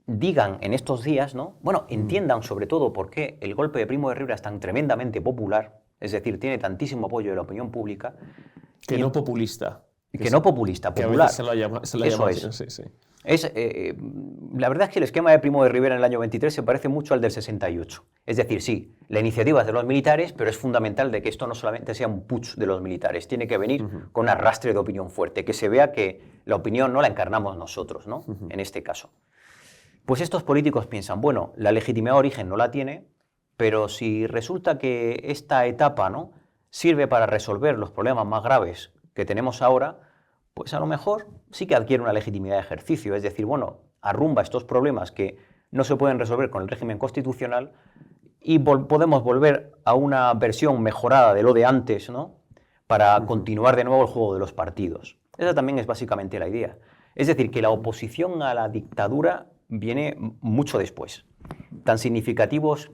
digan en estos días, ¿no?, entiendan sobre todo por qué el golpe de Primo de Rivera es tan tremendamente popular, es decir, tiene tantísimo apoyo de la opinión pública. Que no populista. Que no populista, popular. Se la llama Eso así, es. sí. La verdad es que el esquema de Primo de Rivera en el año 23 se parece mucho al del 68. Es decir, sí, la iniciativa es de los militares, pero es fundamental de que esto no solamente sea un putsch de los militares, tiene que venir con un arrastre de opinión fuerte, que se vea que la opinión no la encarnamos nosotros, ¿no?, en este caso. Pues estos políticos piensan, bueno, la legitimidad de origen no la tiene, pero si resulta que esta etapa, ¿no?, sirve para resolver los problemas más graves que tenemos ahora, pues a lo mejor sí que adquiere una legitimidad de ejercicio. Es decir, bueno, arrumba estos problemas que no se pueden resolver con el régimen constitucional y podemos volver a una versión mejorada de lo de antes, ¿no?, para continuar de nuevo el juego de los partidos. Esa también es básicamente la idea. Es decir, que la oposición a la dictadura viene mucho después. Tan significativos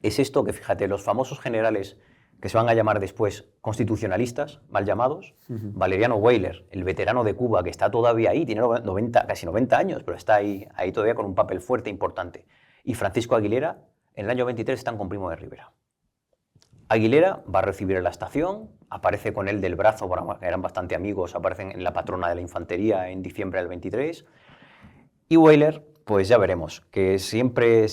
es esto que, fíjate, los famosos generales que se van a llamar después constitucionalistas, mal llamados, Valeriano Weyler, el veterano de Cuba, que está todavía ahí, tiene casi 90 años, pero está ahí todavía con un papel fuerte e importante, y Francisco Aguilera, en el año 23 están con Primo de Rivera. Aguilera va a recibir en la estación, aparece con él del brazo, bueno, eran bastante amigos, aparecen en la patrona de la infantería en diciembre del 23, y Weyler, pues ya veremos, que siempre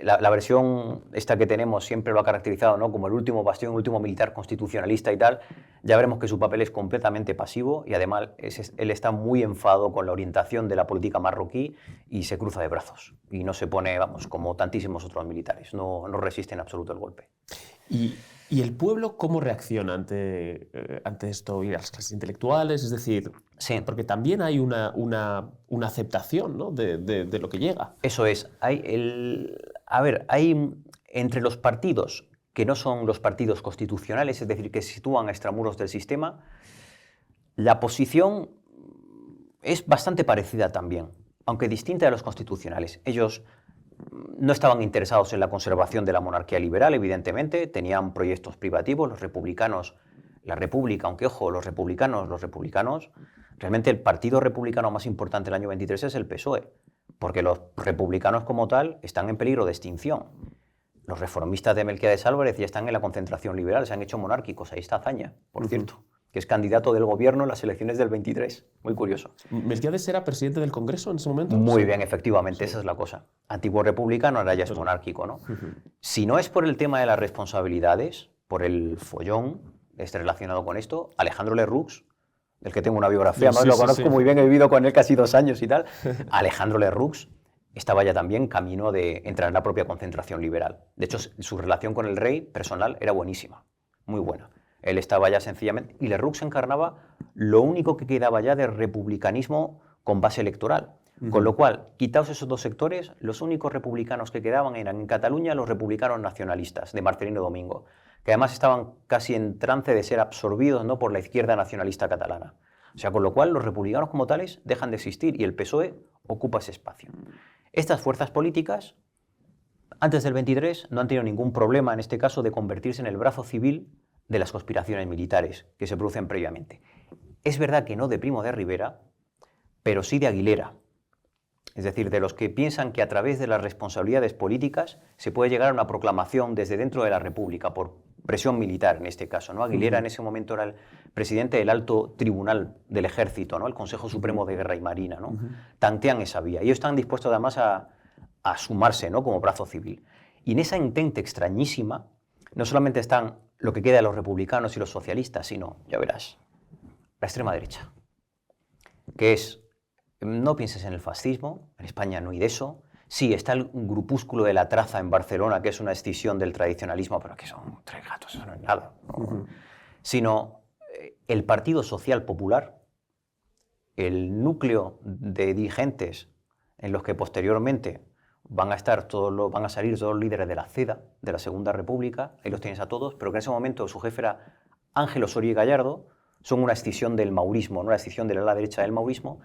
la versión esta que tenemos siempre lo ha caracterizado, ¿no?, como el último bastión, el último militar constitucionalista y tal. Ya veremos que su papel es completamente pasivo y además él está muy enfadado con la orientación de la política marroquí y se cruza de brazos y no se pone, vamos, como tantísimos otros militares, no resiste en absoluto el golpe. ¿Y el pueblo cómo reacciona ante esto y las clases intelectuales? Es decir, sí, porque también hay una aceptación, ¿no?, de lo que llega. Eso es. Hay entre los partidos que no son los partidos constitucionales, es decir, que se sitúan a extramuros del sistema, la posición es bastante parecida también, aunque distinta de los constitucionales. Ellos no estaban interesados en la conservación de la monarquía liberal, evidentemente, tenían proyectos privativos, los republicanos, la República, aunque ojo, los republicanos, realmente el partido republicano más importante del año 23 es el PSOE, porque los republicanos como tal están en peligro de extinción. Los reformistas de Melquiades Álvarez ya están en la concentración liberal, se han hecho monárquicos, ahí está Azaña, por cierto, que es candidato del gobierno en las elecciones del 23, muy curioso. ¿Melquiades era presidente del Congreso en ese momento? Muy bien, efectivamente, esa es la cosa. Antiguo republicano, ahora ya es monárquico, ¿no? Si no es por el tema de las responsabilidades, por el follón relacionado con esto, Alejandro Lerroux, del que tengo una biografía, además lo conozco muy bien, he vivido con él casi 2 años y tal, Alejandro Lerroux estaba ya también camino de entrar en la propia concentración liberal. De hecho, su relación con el rey personal era buenísima, muy buena. Él estaba ya sencillamente... Y Lerroux encarnaba lo único que quedaba ya de republicanismo con base electoral. Con lo cual, quitados esos 2 sectores, los únicos republicanos que quedaban eran en Cataluña los republicanos nacionalistas de Marcelino Domingo, que además estaban casi en trance de ser absorbidos, ¿no?, por la izquierda nacionalista catalana. O sea, con lo cual los republicanos como tales dejan de existir y el PSOE ocupa ese espacio. Estas fuerzas políticas, antes del 23, no han tenido ningún problema, en este caso, de convertirse en el brazo civil de las conspiraciones militares que se producen previamente. Es verdad que no de Primo de Rivera, pero sí de Aguilera. Es decir, de los que piensan que a través de las responsabilidades políticas se puede llegar a una proclamación desde dentro de la República, por presión militar en este caso, ¿no? Aguilera en ese momento era el presidente del Alto Tribunal del Ejército, ¿no?, el Consejo Supremo de Guerra y Marina, ¿no? Tantean esa vía. Y ellos están dispuestos además a sumarse, ¿no?, como brazo civil. Y en esa entente extrañísima, no solamente están lo que queda de los republicanos y los socialistas, sino, ya verás, la extrema derecha, que es... No pienses en el fascismo, en España no hay de eso. Sí, está el grupúsculo de la Traza en Barcelona, que es una escisión del tradicionalismo, pero que son 3 gatos, eso no es nada. ¿No? Sino el Partido Social Popular, el núcleo de dirigentes en los que posteriormente van a salir todos los líderes de la CEDA, de la Segunda República, ahí los tienes a todos, pero que en ese momento su jefe era Ángel Osorio y Gallardo, son una escisión del maurismo, ¿no?, una escisión de la ala derecha del maurismo.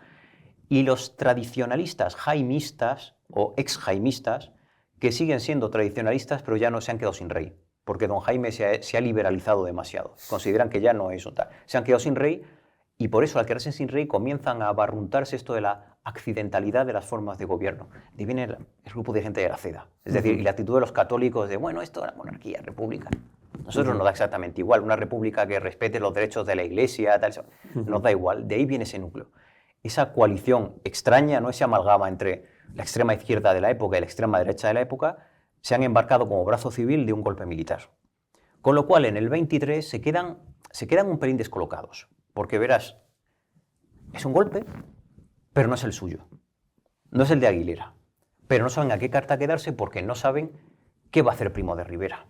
Y los tradicionalistas jaimistas o ex-jaimistas, que siguen siendo tradicionalistas, pero ya no se han quedado sin rey, porque don Jaime se ha liberalizado demasiado. Consideran que ya no es tal. Se han quedado sin rey y por eso, al quedarse sin rey, comienzan a barruntarse esto de la accidentalidad de las formas de gobierno. De viene el grupo de gente de la CEDA. Es decir, y la actitud de los católicos de, bueno, esto es la monarquía, república. Nosotros nos da exactamente igual. Una república que respete los derechos de la Iglesia, tal, nos da igual. De ahí viene ese núcleo. Esa coalición extraña, ¿no?, ese amalgama entre la extrema izquierda de la época y la extrema derecha de la época, se han embarcado como brazo civil de un golpe militar. Con lo cual, en el 23 se quedan un pelín descolocados, porque verás, es un golpe, pero no es el suyo, no es el de Aguilera, pero no saben a qué carta quedarse porque no saben qué va a hacer Primo de Rivera.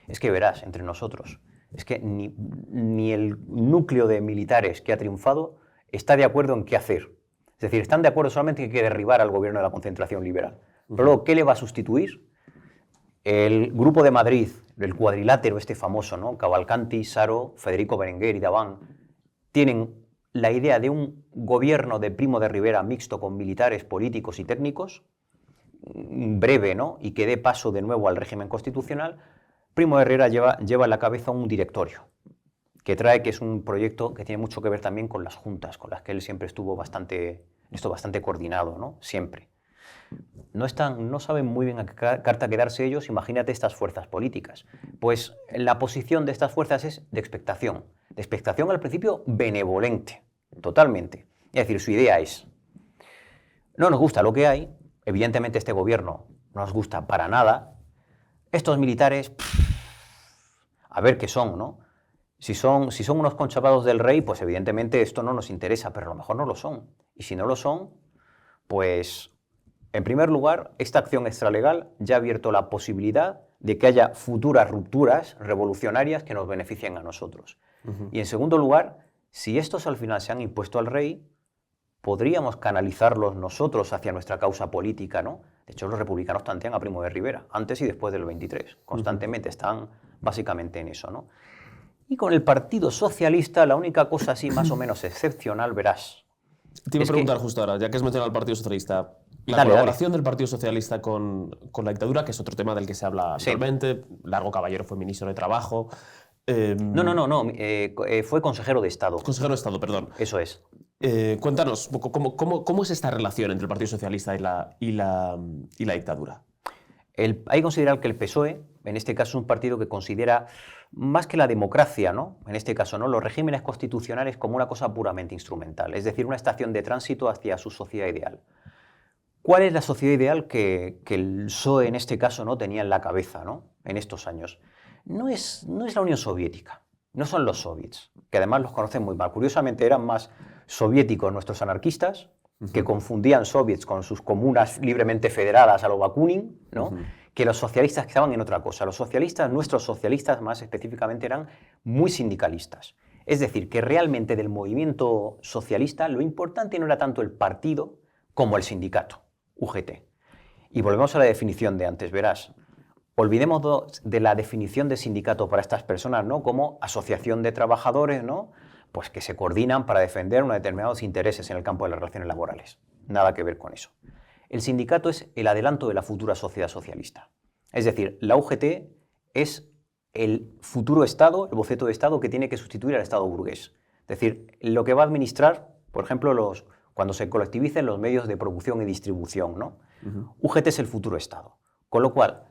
Es que verás, entre nosotros, es que ni el núcleo de militares que ha triunfado está de acuerdo en qué hacer. Es decir, están de acuerdo solamente en que hay que derribar al gobierno de la concentración liberal. Pero luego, ¿qué le va a sustituir? El Grupo de Madrid, el cuadrilátero este famoso, ¿no?, Cavalcanti, Saro, Federico Berenguer y Davant, tienen la idea de un gobierno de Primo de Rivera mixto con militares, políticos y técnicos, breve, ¿no? Y que dé paso de nuevo al régimen constitucional. Primo de Rivera lleva en la cabeza un directorio que es un proyecto que tiene mucho que ver también con las juntas, con las que él siempre estuvo bastante coordinado, ¿no? Siempre. No saben muy bien a qué carta quedarse ellos. Imagínate estas fuerzas políticas. Pues la posición de estas fuerzas es de expectación al principio benevolente, totalmente. Es decir, su idea es, no nos gusta lo que hay, evidentemente este gobierno no nos gusta para nada, estos militares, a ver qué son, ¿no? Si son unos conchavados del rey, pues evidentemente esto no nos interesa, pero a lo mejor no lo son. Y si no lo son, pues, en primer lugar, esta acción extralegal ya ha abierto la posibilidad de que haya futuras rupturas revolucionarias que nos beneficien a nosotros. Y en segundo lugar, si estos al final se han impuesto al rey, podríamos canalizarlos nosotros hacia nuestra causa política, ¿no? De hecho, los republicanos tantean a Primo de Rivera, antes y después del 23. Constantemente están básicamente en eso, ¿no? Y con el Partido Socialista, la única cosa así más o menos excepcional, verás. Te iba a preguntar justo ahora, ya que has mencionado al Partido Socialista, la colaboración del Partido Socialista con la dictadura, que es otro tema del que se habla actualmente. Largo Caballero fue ministro de Trabajo. No. Fue consejero de Estado. Consejero de Estado, perdón. Eso es. Cuéntanos, ¿cómo es esta relación entre el Partido Socialista y la dictadura? Hay que considerar que el PSOE, en este caso, es un partido que considera más que la democracia, ¿no? En este caso, ¿no? Los regímenes constitucionales como una cosa puramente instrumental, es decir, una estación de tránsito hacia su sociedad ideal. ¿Cuál es la sociedad ideal que el PSOE, en este caso, no tenía en la cabeza, ¿no? En estos años? No es la Unión Soviética, no son los soviets, que además los conocen muy mal. Curiosamente, eran más soviéticos nuestros anarquistas, que confundían soviets con sus comunas libremente federadas a lo Bakunin, ¿no? Que los socialistas que estaban en otra cosa. Los socialistas, nuestros socialistas más específicamente, eran muy sindicalistas. Es decir, que realmente del movimiento socialista lo importante no era tanto el partido como el sindicato, UGT. Y volvemos a la definición de antes, verás. Olvidemos de la definición de sindicato para estas personas, ¿no? Como asociación de trabajadores, ¿no? Pues que se coordinan para defender unos determinados intereses en el campo de las relaciones laborales. Nada que ver con eso. El sindicato es el adelanto de la futura sociedad socialista. Es decir, la UGT es el futuro Estado, el boceto de Estado que tiene que sustituir al Estado burgués. Es decir, lo que va a administrar, por ejemplo, cuando se colectivicen los medios de producción y distribución, ¿no? UGT es el futuro Estado. Con lo cual,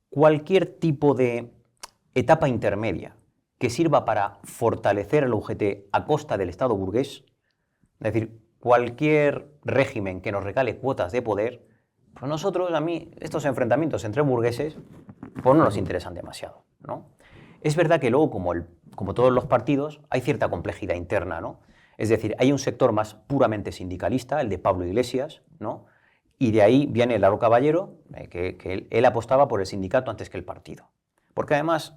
cualquier tipo de etapa intermedia que sirva para fortalecer al UGT a costa del Estado burgués, es decir, cualquier régimen que nos regale cuotas de poder, pues a mí, estos enfrentamientos entre burgueses, pues no nos interesan demasiado, ¿no? Es verdad que luego, como todos los partidos, hay cierta complejidad interna, ¿no? Es decir, hay un sector más puramente sindicalista, el de Pablo Iglesias, ¿no? Y de ahí viene Largo Caballero, que él apostaba por el sindicato antes que el partido. Porque además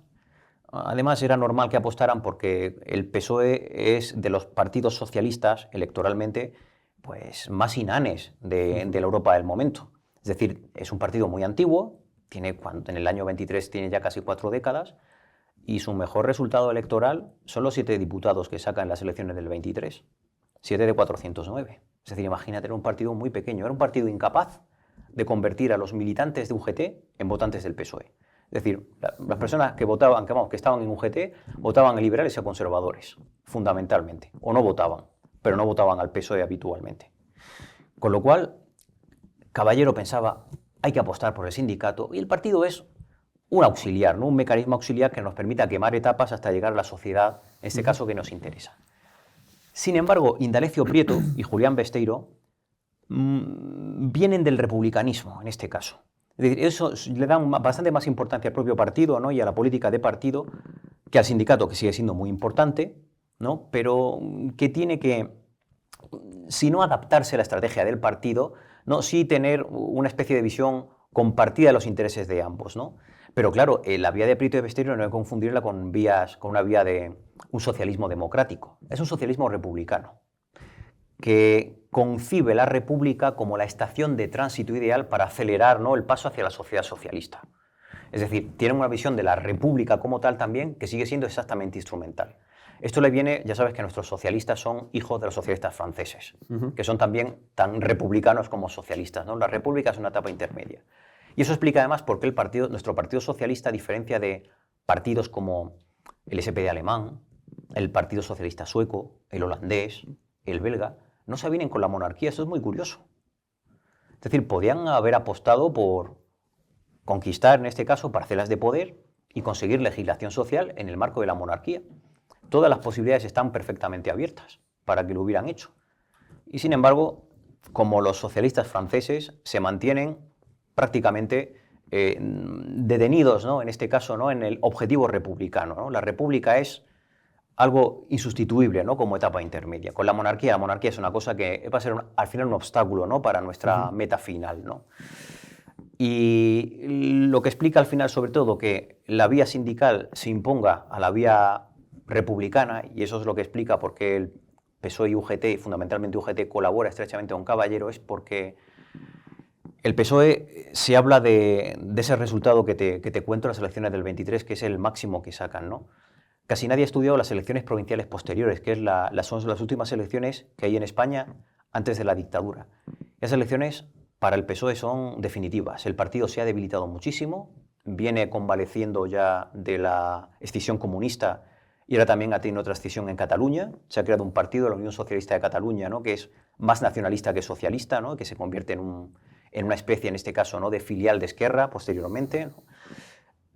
era normal que apostaran porque el PSOE es de los partidos socialistas electoralmente pues, más inanes de la Europa del momento. Es decir, es un partido muy antiguo, en el año 23 tiene ya casi 4 décadas, y su mejor resultado electoral son los 7 diputados que saca en las elecciones del 23, 7 de 409. Es decir, imagínate, era un partido muy pequeño, era un partido incapaz de convertir a los militantes de UGT en votantes del PSOE. Es decir, las personas que estaban en UGT votaban a liberales y a conservadores, fundamentalmente, o no votaban, pero no votaban al PSOE habitualmente. Con lo cual, Caballero pensaba, hay que apostar por el sindicato, y el partido es un auxiliar, ¿no? Un mecanismo auxiliar que nos permita quemar etapas hasta llegar a la sociedad, en este caso que nos interesa. Sin embargo, Indalecio Prieto y Julián Besteiro vienen del republicanismo, en este caso. Es decir, eso le da bastante más importancia al propio partido, ¿no? Y a la política de partido que al sindicato, que sigue siendo muy importante, ¿no? Pero que tiene que, si no adaptarse a la estrategia del partido, ¿no? Sí tener una especie de visión compartida de los intereses de ambos, ¿no? Pero claro, la vía de Prieto y de Besteiro no hay que confundirla con una vía de un socialismo democrático. Es un socialismo republicano, que concibe la República como la estación de tránsito ideal para acelerar, ¿no? El paso hacia la sociedad socialista. Es decir, tienen una visión de la República como tal también que sigue siendo exactamente instrumental. Esto le viene, ya sabes que nuestros socialistas son hijos de los socialistas franceses, que son también tan republicanos como socialistas, ¿no? La república es una etapa intermedia. Y eso explica además por qué nuestro partido socialista, a diferencia de partidos como el SPD alemán, el Partido Socialista sueco, el holandés, el belga, no se avienen con la monarquía. Esto es muy curioso. Es decir, podían haber apostado por conquistar, en este caso, parcelas de poder y conseguir legislación social en el marco de la monarquía. Todas las posibilidades están perfectamente abiertas para que lo hubieran hecho. Y sin embargo, como los socialistas franceses se mantienen prácticamente detenidos, ¿no? En este caso, ¿no? En el objetivo republicano, ¿no? La república es algo insustituible, ¿no? Como etapa intermedia. Con la monarquía es una cosa que va a ser al final un obstáculo, ¿no? Para nuestra meta final, ¿no? Y lo que explica al final, sobre todo, que la vía sindical se imponga a la vía republicana, y eso es lo que explica por qué el PSOE y UGT, y fundamentalmente UGT, colabora estrechamente con Caballero, es porque el PSOE se habla de ese resultado que te cuento en las elecciones del 23, que es el máximo que sacan, ¿no? Casi nadie ha estudiado las elecciones provinciales posteriores, que son las últimas elecciones que hay en España antes de la dictadura. Esas elecciones para el PSOE son definitivas. El partido se ha debilitado muchísimo, viene convaleciendo ya de la escisión comunista y ahora también ha tenido otra escisión en Cataluña. Se ha creado un partido, la Unión Socialista de Cataluña, ¿no? Que es más nacionalista que socialista, ¿no? Que se convierte en una especie, en este caso, ¿no? De filial de Esquerra posteriormente, ¿no?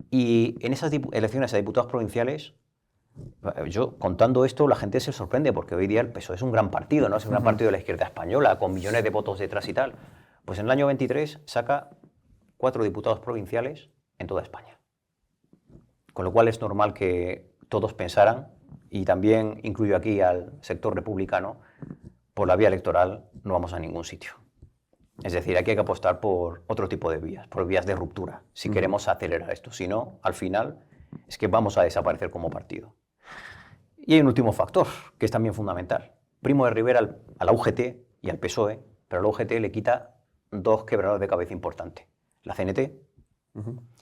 Y en esas elecciones a diputados provinciales, yo contando esto, la gente se sorprende porque hoy día el PSOE es un gran partido, ¿no? Es un gran partido de la izquierda española, con millones de votos detrás y tal. Pues en el año 23 saca 4 diputados provinciales en toda España. Con lo cual es normal que todos pensaran, y también incluyo aquí al sector republicano, por la vía electoral no vamos a ningún sitio. Es decir, aquí hay que apostar por otro tipo de vías, por vías de ruptura, si queremos acelerar esto. Si no, al final es que vamos a desaparecer como partido. Y hay un último factor, que es también fundamental. Primo de Rivera a la UGT y al PSOE, pero a la UGT le quita 2 quebraderos de cabeza importantes. La CNT.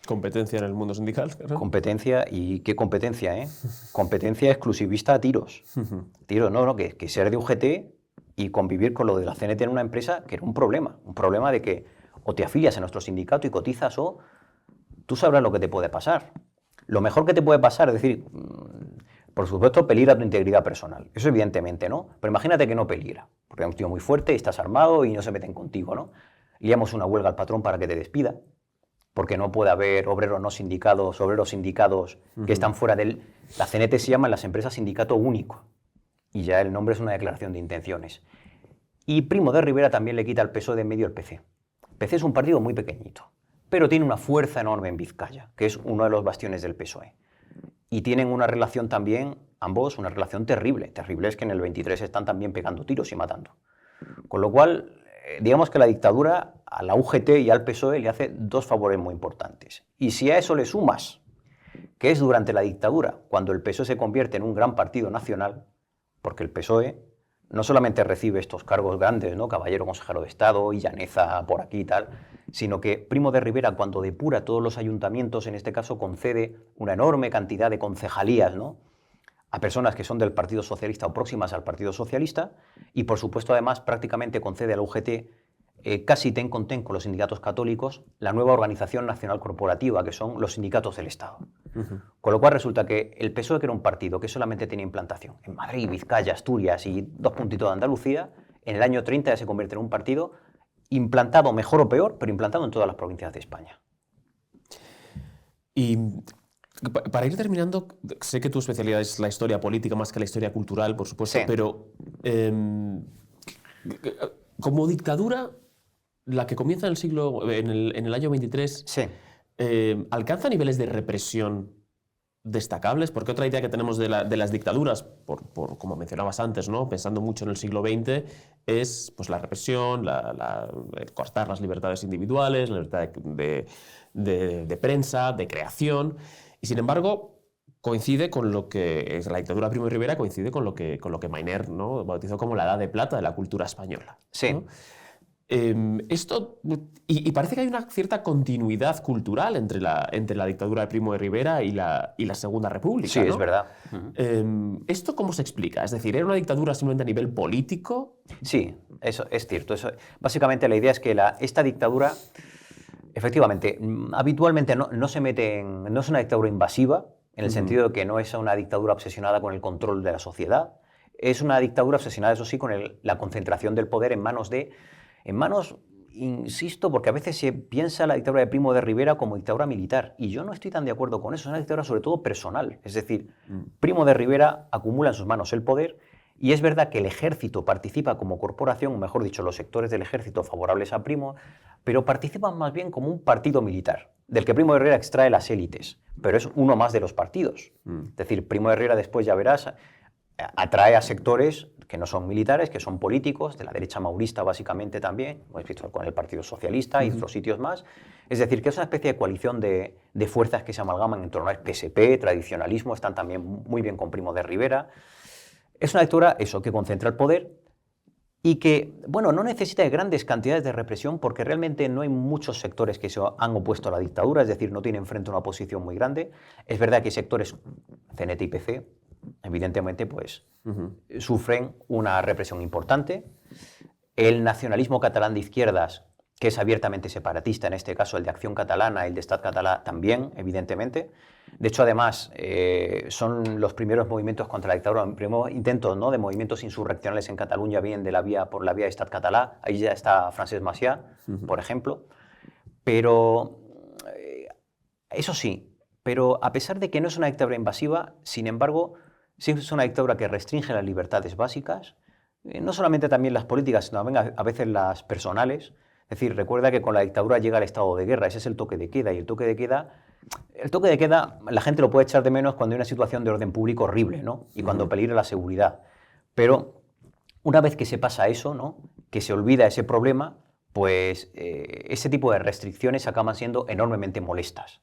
Competencia en el mundo sindical. ¿No? Competencia, y qué competencia, ¿eh? Competencia exclusivista a tiros. Tiros, no, que ser de UGT y convivir con lo de la CNT en una empresa, que era un problema de que o te afilias a nuestro sindicato y cotizas o tú sabrás lo que te puede pasar. Lo mejor que te puede pasar es decir, por supuesto, peligra tu integridad personal, eso evidentemente, ¿no? Pero imagínate que no peligra, porque eres un tío muy fuerte y estás armado y no se meten contigo, ¿no? Liamos una huelga al patrón para que te despida, porque no puede haber obreros sindicados que están fuera del... La CNT se llama en las empresas sindicato único, y ya el nombre es una declaración de intenciones. Y Primo de Rivera también le quita al PSOE de en medio el PC. PC es un partido muy pequeñito, pero tiene una fuerza enorme en Vizcaya, que es uno de los bastiones del PSOE. Y tienen una relación también, ambos, una relación terrible. Terrible es que en el 23 están también pegando tiros y matando. Con lo cual, digamos que la dictadura a la UGT y al PSOE le hace 2 favores muy importantes. Y si a eso le sumas que es durante la dictadura cuando el PSOE se convierte en un gran partido nacional, porque el PSOE no solamente recibe estos cargos grandes, ¿no? Caballero consejero de Estado y Llaneza por aquí y tal, sino que Primo de Rivera, cuando depura todos los ayuntamientos, en este caso concede una enorme cantidad de concejalías, ¿no? A personas que son del Partido Socialista o próximas al Partido Socialista, y por supuesto además prácticamente concede a la UGT casi ten con ten con los sindicatos católicos la nueva organización nacional corporativa, que son los sindicatos del Estado. Con lo cual resulta que el PSOE, que era un partido que solamente tenía implantación en Madrid, Vizcaya, Asturias y 2 puntitos de Andalucía, en el año 30 ya se convierte en un partido implantado, mejor o peor, pero implantado en todas las provincias de España. Y para ir terminando, sé que tu especialidad es la historia política más que la historia cultural, por supuesto, sí. Pero como dictadura, la que comienza en el año 23, sí. ¿Alcanza niveles de represión destacables? Porque otra idea que tenemos de las dictaduras, por como mencionabas antes, ¿no? Pensando mucho en el siglo XX, es pues, la represión, el cortar las libertades individuales, la libertad de prensa, de creación. Y sin embargo, coincide con lo que es la dictadura de Primo de Rivera, coincide con lo que Mayner, ¿no? bautizó como la Edad de Plata de la cultura española. Sí. ¿no? Y parece que hay una cierta continuidad cultural entre la dictadura de Primo de Rivera y la Segunda República. Sí, ¿no? es verdad. ¿Esto cómo se explica? Es decir, ¿era una dictadura simplemente a nivel político? Sí, eso es cierto. Básicamente la idea es que esta dictadura, efectivamente, habitualmente no se mete no es una dictadura invasiva, en el sentido de que no es una dictadura obsesionada con el control de la sociedad. Es una dictadura obsesionada, eso sí, con la concentración del poder en manos, insisto, porque a veces se piensa la dictadura de Primo de Rivera como dictadura militar, y yo no estoy tan de acuerdo con eso. Es una dictadura sobre todo personal. Es decir, Primo de Rivera acumula en sus manos el poder, y es verdad que el ejército participa como corporación, o mejor dicho, los sectores del ejército favorables a Primo, pero participan más bien como un partido militar, del que Primo de Rivera extrae las élites, pero es uno más de los partidos. Es decir, Primo de Rivera, después ya verás, atrae a sectores que no son militares, que son políticos, de la derecha maurista básicamente también, hemos visto con el Partido Socialista y otros sitios más. Es decir, que es una especie de coalición de fuerzas que se amalgaman en torno al PSP, tradicionalismo, están también muy bien con Primo de Rivera. Es una dictadura, eso, que concentra el poder y que, bueno, no necesita de grandes cantidades de represión porque realmente no hay muchos sectores que se han opuesto a la dictadura, es decir, no tienen frente una oposición muy grande. Es verdad que hay sectores, CNT y PC, evidentemente, pues, sufren una represión importante. El nacionalismo catalán de izquierdas, que es abiertamente separatista, en este caso el de Acción Catalana y el de Estat Català también, evidentemente. De hecho, además, son los primeros movimientos contra la dictadura, los primeros intentos, ¿no?, de movimientos insurreccionales en Cataluña vienen por la vía de Estat Català. Ahí ya está Francesc Macià, por ejemplo. Pero, eso sí, pero a pesar de que no es una dictadura invasiva, sin embargo, sí es una dictadura que restringe las libertades básicas, no solamente también las políticas, sino también a veces las personales. Es decir, recuerda que con la dictadura llega el estado de guerra, ese es el toque de queda, y el toque de queda la gente lo puede echar de menos cuando hay una situación de orden público horrible, ¿no? Y cuando peligra la seguridad. Pero una vez que se pasa eso, ¿no?, que se olvida ese problema, pues ese tipo de restricciones acaban siendo enormemente molestas.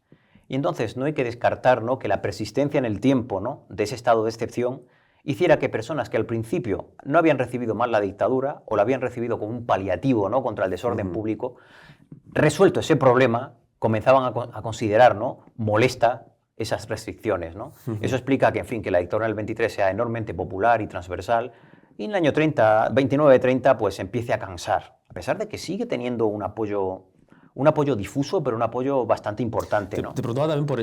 Y entonces no hay que descartar, ¿no?, que la persistencia en el tiempo, ¿no?, de ese estado de excepción hiciera que personas que al principio no habían recibido mal la dictadura o la habían recibido como un paliativo, ¿no?, contra el desorden público, resuelto ese problema, comenzaban a considerar, ¿no?, molesta esas restricciones, ¿no? Eso explica que, en fin, que la dictadura del 23 sea enormemente popular y transversal, y en el año 29-30, pues empiece a cansar, a pesar de que sigue teniendo un apoyo difuso, pero un apoyo bastante importante, ¿no? Te preguntaba también por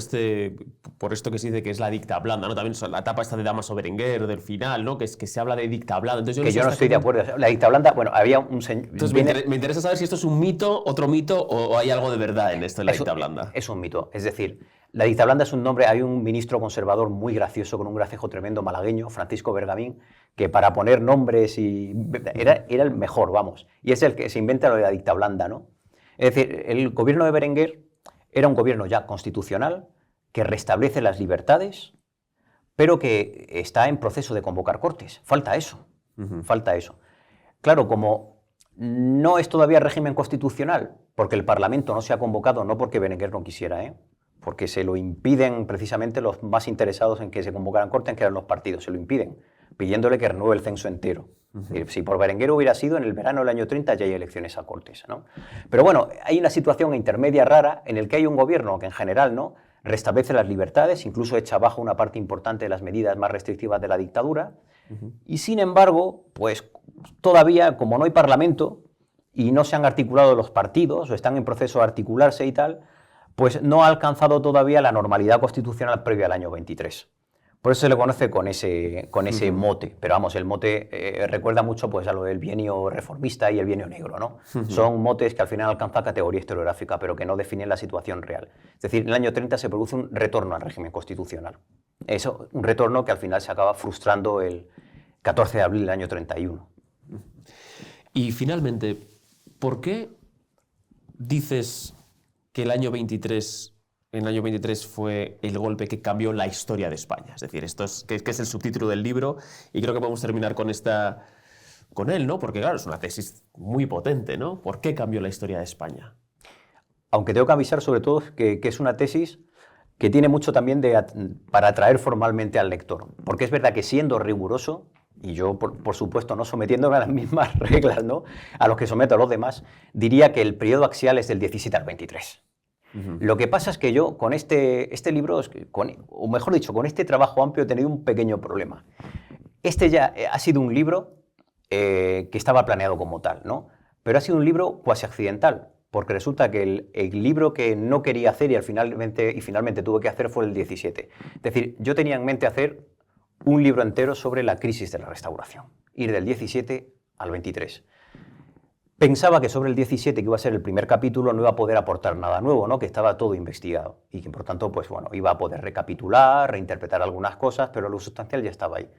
esto que se dice que es la dicta blanda, ¿no? También la etapa esta de Damaso Berenguer, del final, ¿no?, que se habla de dicta blanda. Entonces, yo no estoy de acuerdo. La dicta blanda, bueno, había un señor... Entonces me interesa saber si esto es un mito, otro mito, o hay algo de verdad en esto de la dicta blanda. Es un mito. Es decir, la dicta blanda es un nombre... Hay un ministro conservador muy gracioso, con un gracejo tremendo malagueño, Francisco Bergamín, que para poner nombres era el mejor, vamos. Y es el que se inventa lo de la dicta blanda, ¿no? Es decir, el gobierno de Berenguer era un gobierno ya constitucional que restablece las libertades, pero que está en proceso de convocar cortes. Falta eso, falta eso. Claro, como no es todavía régimen constitucional, porque el Parlamento no se ha convocado, no porque Berenguer no quisiera, porque se lo impiden precisamente los más interesados en que se convocaran cortes, que eran los partidos, se lo impiden, pidiéndole que renueve el censo entero. Si por Berenguer hubiera sido, en el verano del año 30 ya hay elecciones a Cortes, ¿no? Pero bueno, hay una situación intermedia rara en la que hay un gobierno que en general, ¿no?, restablece las libertades, incluso echa abajo una parte importante de las medidas más restrictivas de la dictadura, y sin embargo, pues todavía, como no hay parlamento y no se han articulado los partidos o están en proceso de articularse y tal, pues no ha alcanzado todavía la normalidad constitucional previa al año 23. Por eso se le conoce con ese mote, pero vamos, el mote recuerda mucho, pues, a lo del bienio reformista y el bienio negro, ¿no? Son motes que al final alcanzan categoría historiográfica, pero que no definen la situación real. Es decir, en el año 30 se produce un retorno al régimen constitucional. Eso, un retorno que al final se acaba frustrando el 14 de abril del año 31. Y finalmente, ¿por qué dices que el año 23 fue el golpe que cambió la historia de España? Es decir, esto es el subtítulo del libro, y creo que podemos terminar con él, ¿no? Porque claro, es una tesis muy potente, ¿no? ¿Por qué cambió la historia de España? Aunque tengo que avisar sobre todo que es una tesis que tiene mucho también para atraer formalmente al lector. Porque es verdad que siendo riguroso, y yo, por supuesto, no sometiéndome a las mismas reglas, ¿no?, a los que someto a los demás, diría que el periodo axial es del 17 al 23. Lo que pasa es que yo con este libro, o mejor dicho, con este trabajo amplio he tenido un pequeño problema. Este ya ha sido un libro que estaba planeado como tal, ¿no? Pero ha sido un libro cuasi accidental, porque resulta que el libro que no quería hacer y finalmente tuve que hacer fue el 17. Es decir, yo tenía en mente hacer un libro entero sobre la crisis de la Restauración, ir del 17 al 23. Pensaba que sobre el 17, que iba a ser el primer capítulo, no iba a poder aportar nada nuevo, ¿no?, que estaba todo investigado y que por tanto, pues bueno, iba a poder recapitular, reinterpretar algunas cosas, pero lo sustancial ya estaba ahí.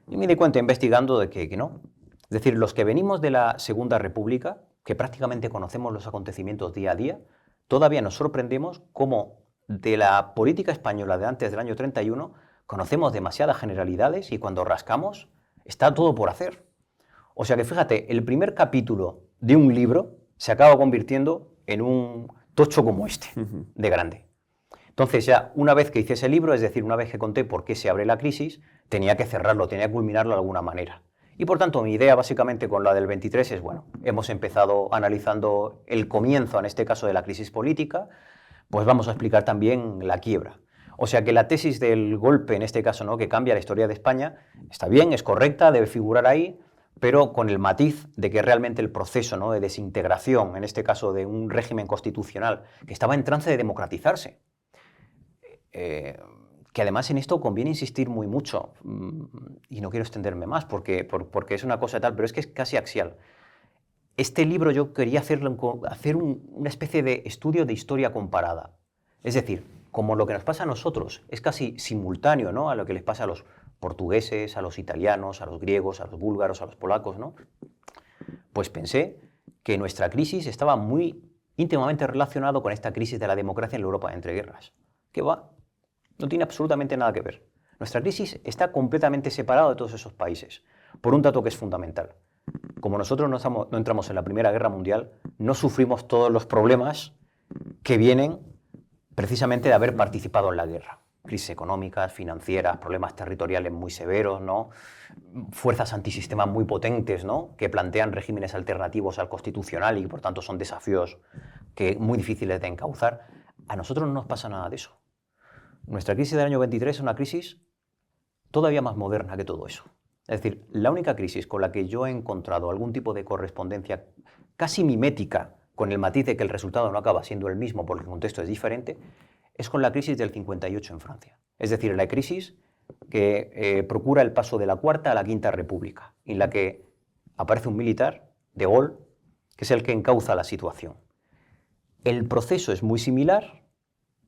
Y me di cuenta investigando de que no. Es decir, los que venimos de la Segunda República, que prácticamente conocemos los acontecimientos día a día, todavía nos sorprendemos cómo de la política española de antes del año 31 conocemos demasiadas generalidades y cuando rascamos está todo por hacer. O sea que fíjate, el primer capítulo de un libro se acaba convirtiendo en un tocho como este, de grande. Entonces ya una vez que hice ese libro, es decir, una vez que conté por qué se abre la crisis, tenía que cerrarlo, tenía que culminarlo de alguna manera. Y por tanto mi idea básicamente con la del 23 es, bueno, hemos empezado analizando el comienzo, en este caso de la crisis política, pues vamos a explicar también la quiebra. O sea que la tesis del golpe, en este caso, ¿no?, que cambia la historia de España, está bien, es correcta, debe figurar ahí, pero con el matiz de que realmente el proceso, ¿no?, de desintegración, en este caso de un régimen constitucional que estaba en trance de democratizarse, que además en esto conviene insistir muy mucho, y no quiero extenderme más porque es una cosa tal, pero es que es casi axial. Este libro yo quería hacer una especie de estudio de historia comparada. Es decir, como lo que nos pasa a nosotros es casi simultáneo, ¿no?, a lo que les pasa a los portugueses, a los italianos, a los griegos, a los búlgaros, a los polacos, ¿no? Pues pensé que nuestra crisis estaba muy íntimamente relacionado con esta crisis de la democracia en la Europa de entreguerras. ¿Qué va? No tiene absolutamente nada que ver. Nuestra crisis está completamente separada de todos esos países, por un dato que es fundamental. Como nosotros no entramos en la Primera Guerra Mundial, no sufrimos todos los problemas que vienen precisamente de haber participado en la guerra. Crisis económicas, financieras, problemas territoriales muy severos, ¿no?, fuerzas antisistema muy potentes, ¿no?, que plantean regímenes alternativos al constitucional y que por tanto son desafíos muy difíciles de encauzar. A nosotros no nos pasa nada de eso. Nuestra crisis del año 23 es una crisis todavía más moderna que todo eso. Es decir, la única crisis con la que yo he encontrado algún tipo de correspondencia casi mimética, con el matiz de que el resultado no acaba siendo el mismo porque el contexto es diferente, es con la crisis del 58 en Francia. Es decir, la crisis que procura el paso de la Cuarta a la Quinta República, en la que aparece un militar, De Gaulle, que es el que encauza la situación. El proceso es muy similar,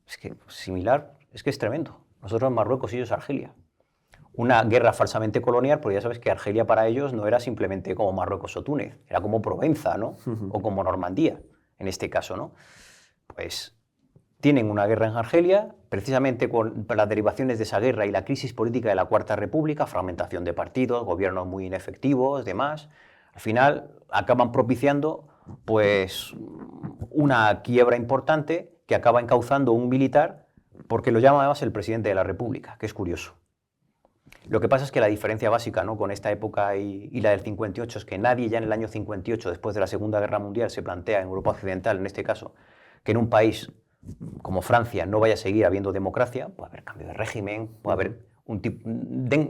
es que es tremendo. Nosotros en Marruecos y ellos Argelia. Una guerra falsamente colonial, porque ya sabes que Argelia para ellos no era simplemente como Marruecos o Túnez, era como Provenza, ¿no?, o como Normandía, en este caso, ¿no? Pues tienen una guerra en Argelia, precisamente con las derivaciones de esa guerra y la crisis política de la Cuarta República, fragmentación de partidos, gobiernos muy inefectivos, demás. Al final acaban propiciando pues una quiebra importante que acaba encauzando un militar, porque lo llama además el presidente de la República, que es curioso. Lo que pasa es que la diferencia básica, ¿no?, con esta época y la del 58 es que nadie ya en el año 58, después de la Segunda Guerra Mundial, se plantea en Europa Occidental, en este caso, que en un país como Francia no vaya a seguir habiendo democracia. Puede haber cambio de régimen, puede haber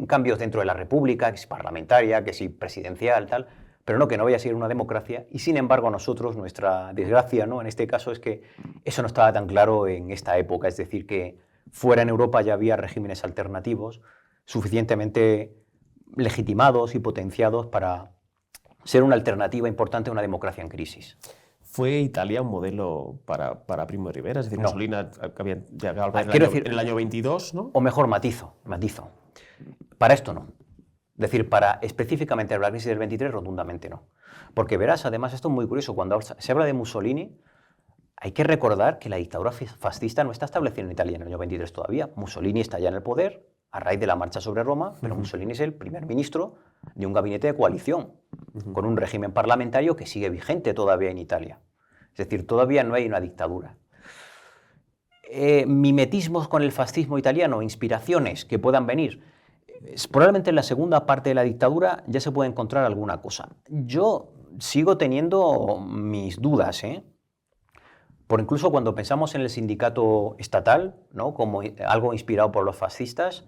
cambios dentro de la República, que si parlamentaria, que si presidencial, tal, pero no que no vaya a seguir una democracia. Y sin embargo nosotros, nuestra desgracia, ¿no?, en este caso es que eso no estaba tan claro en esta época, es decir, que fuera en Europa ya había regímenes alternativos suficientemente legitimados y potenciados para ser una alternativa importante a una democracia en crisis. ¿Fue Italia un modelo para Primo de Rivera? Es decir, No. Mussolini había llegado en el año 22, ¿no? O mejor, matizo. Para esto no. Es decir, para específicamente la crisis del 23, rotundamente no. Porque verás, además, esto es muy curioso, cuando se habla de Mussolini, hay que recordar que la dictadura fascista no está establecida en Italia en el año 23 todavía. Mussolini está ya en el poder a raíz de la marcha sobre Roma, pero Mussolini es el primer ministro de un gabinete de coalición, con un régimen parlamentario que sigue vigente todavía en Italia. Es decir, todavía no hay una dictadura. Mimetismos con el fascismo italiano, inspiraciones que puedan venir. Probablemente en la segunda parte de la dictadura ya se puede encontrar alguna cosa. Yo sigo teniendo mis dudas, ¿eh? Por incluso cuando pensamos en el sindicato estatal, ¿no? Como algo inspirado por los fascistas,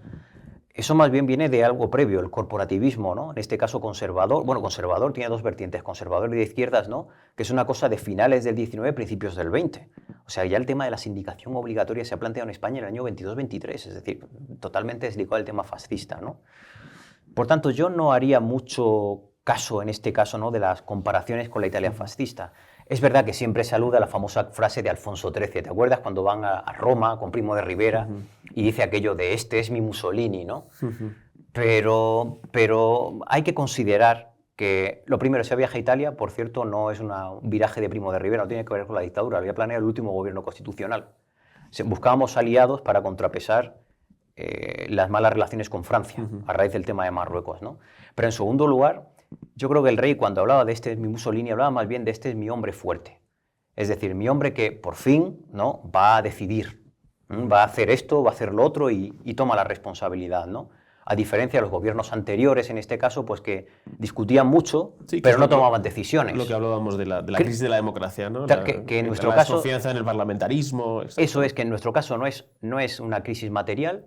eso más bien viene de algo previo, el corporativismo, ¿no? En este caso conservador. Bueno, conservador tiene dos vertientes, conservador y de izquierdas, ¿no? Que es una cosa de finales del 19, principios del 20. O sea, ya el tema de la sindicación obligatoria se ha planteado en España en el año 22-23, es decir, totalmente desligado del tema fascista, ¿no? Por tanto, yo no haría mucho caso en este caso, ¿no? De las comparaciones con la Italia fascista. Es verdad que siempre se alude a la famosa frase de Alfonso XIII, ¿te acuerdas? Cuando van a Roma con Primo de Rivera y dice aquello de este es mi Mussolini, ¿no? Pero hay que considerar que, lo primero, ese viaje a Italia, por cierto, no es un viraje de Primo de Rivera, no tiene que ver con la dictadura, lo había planeado el último gobierno constitucional. Buscábamos aliados para contrapesar las malas relaciones con Francia, a raíz del tema de Marruecos, ¿no? Pero en segundo lugar, yo creo que el rey, cuando hablaba de este es mi Mussolini, hablaba más bien de este es mi hombre fuerte. Es decir, mi hombre que por fin, ¿no? Va a decidir, va a hacer esto, va a hacer lo otro y toma la responsabilidad, ¿no? A diferencia de los gobiernos anteriores, en este caso, pues que discutían mucho, sí, pero no tomaban decisiones. Lo que hablábamos de la crisis de la democracia, ¿no? Que en nuestro la caso, desconfianza en el parlamentarismo. Exacto. Eso es, que en nuestro caso no es una crisis material.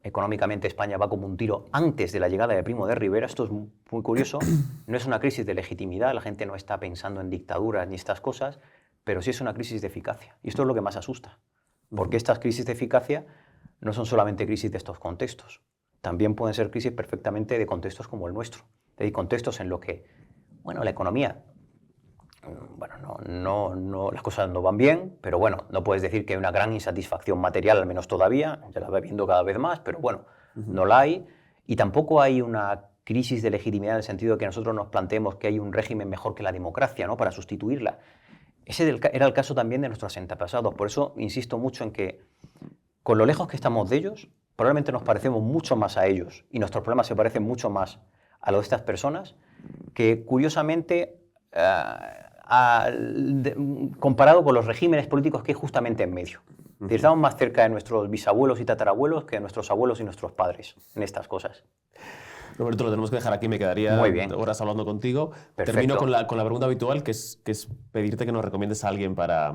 Económicamente España va como un tiro antes de la llegada de Primo de Rivera. Esto es muy curioso. No es una crisis de legitimidad, la gente no está pensando en dictaduras ni estas cosas, pero sí es una crisis de eficacia. Y esto es lo que más asusta, porque estas crisis de eficacia no son solamente crisis de estos contextos, también pueden ser crisis perfectamente de contextos como el nuestro. Hay contextos en los que, bueno, la economía, bueno, las cosas no van bien, pero bueno, no puedes decir que hay una gran insatisfacción material, al menos todavía, ya la va viendo cada vez más, pero bueno, no la hay. Y tampoco hay una crisis de legitimidad en el sentido de que nosotros nos planteemos que hay un régimen mejor que la democracia, ¿no? Para sustituirla. Ese era el caso también de nuestros antepasados. Por eso insisto mucho en que, con lo lejos que estamos de ellos, probablemente nos parecemos mucho más a ellos y nuestros problemas se parecen mucho más a los de estas personas, que curiosamente, comparado con los regímenes políticos que hay justamente en medio. Estamos más cerca de nuestros bisabuelos y tatarabuelos que de nuestros abuelos y nuestros padres en estas cosas. Roberto, lo tenemos que dejar aquí, me quedaría horas hablando contigo. Perfecto. Termino con la pregunta habitual, que es pedirte que nos recomiendes a alguien para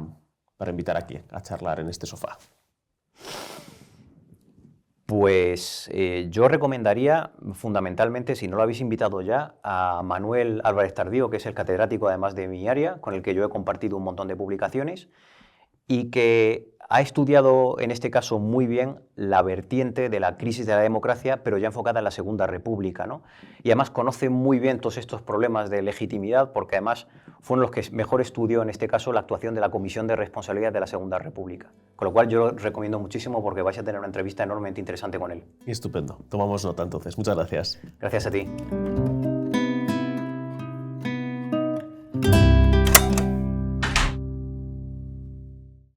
invitar aquí a charlar en este sofá. Pues yo recomendaría fundamentalmente, si no lo habéis invitado ya, a Manuel Álvarez Tardío, que es el catedrático además de mi área, con el que yo he compartido un montón de publicaciones, y que ha estudiado en este caso muy bien la vertiente de la crisis de la democracia, pero ya enfocada en la Segunda República, ¿no? Y además conoce muy bien todos estos problemas de legitimidad, porque además fueron los que mejor estudió en este caso la actuación de la Comisión de Responsabilidad de la Segunda República. Con lo cual yo lo recomiendo muchísimo porque vais a tener una entrevista enormemente interesante con él. Estupendo. Tomamos nota entonces. Muchas gracias. Gracias a ti.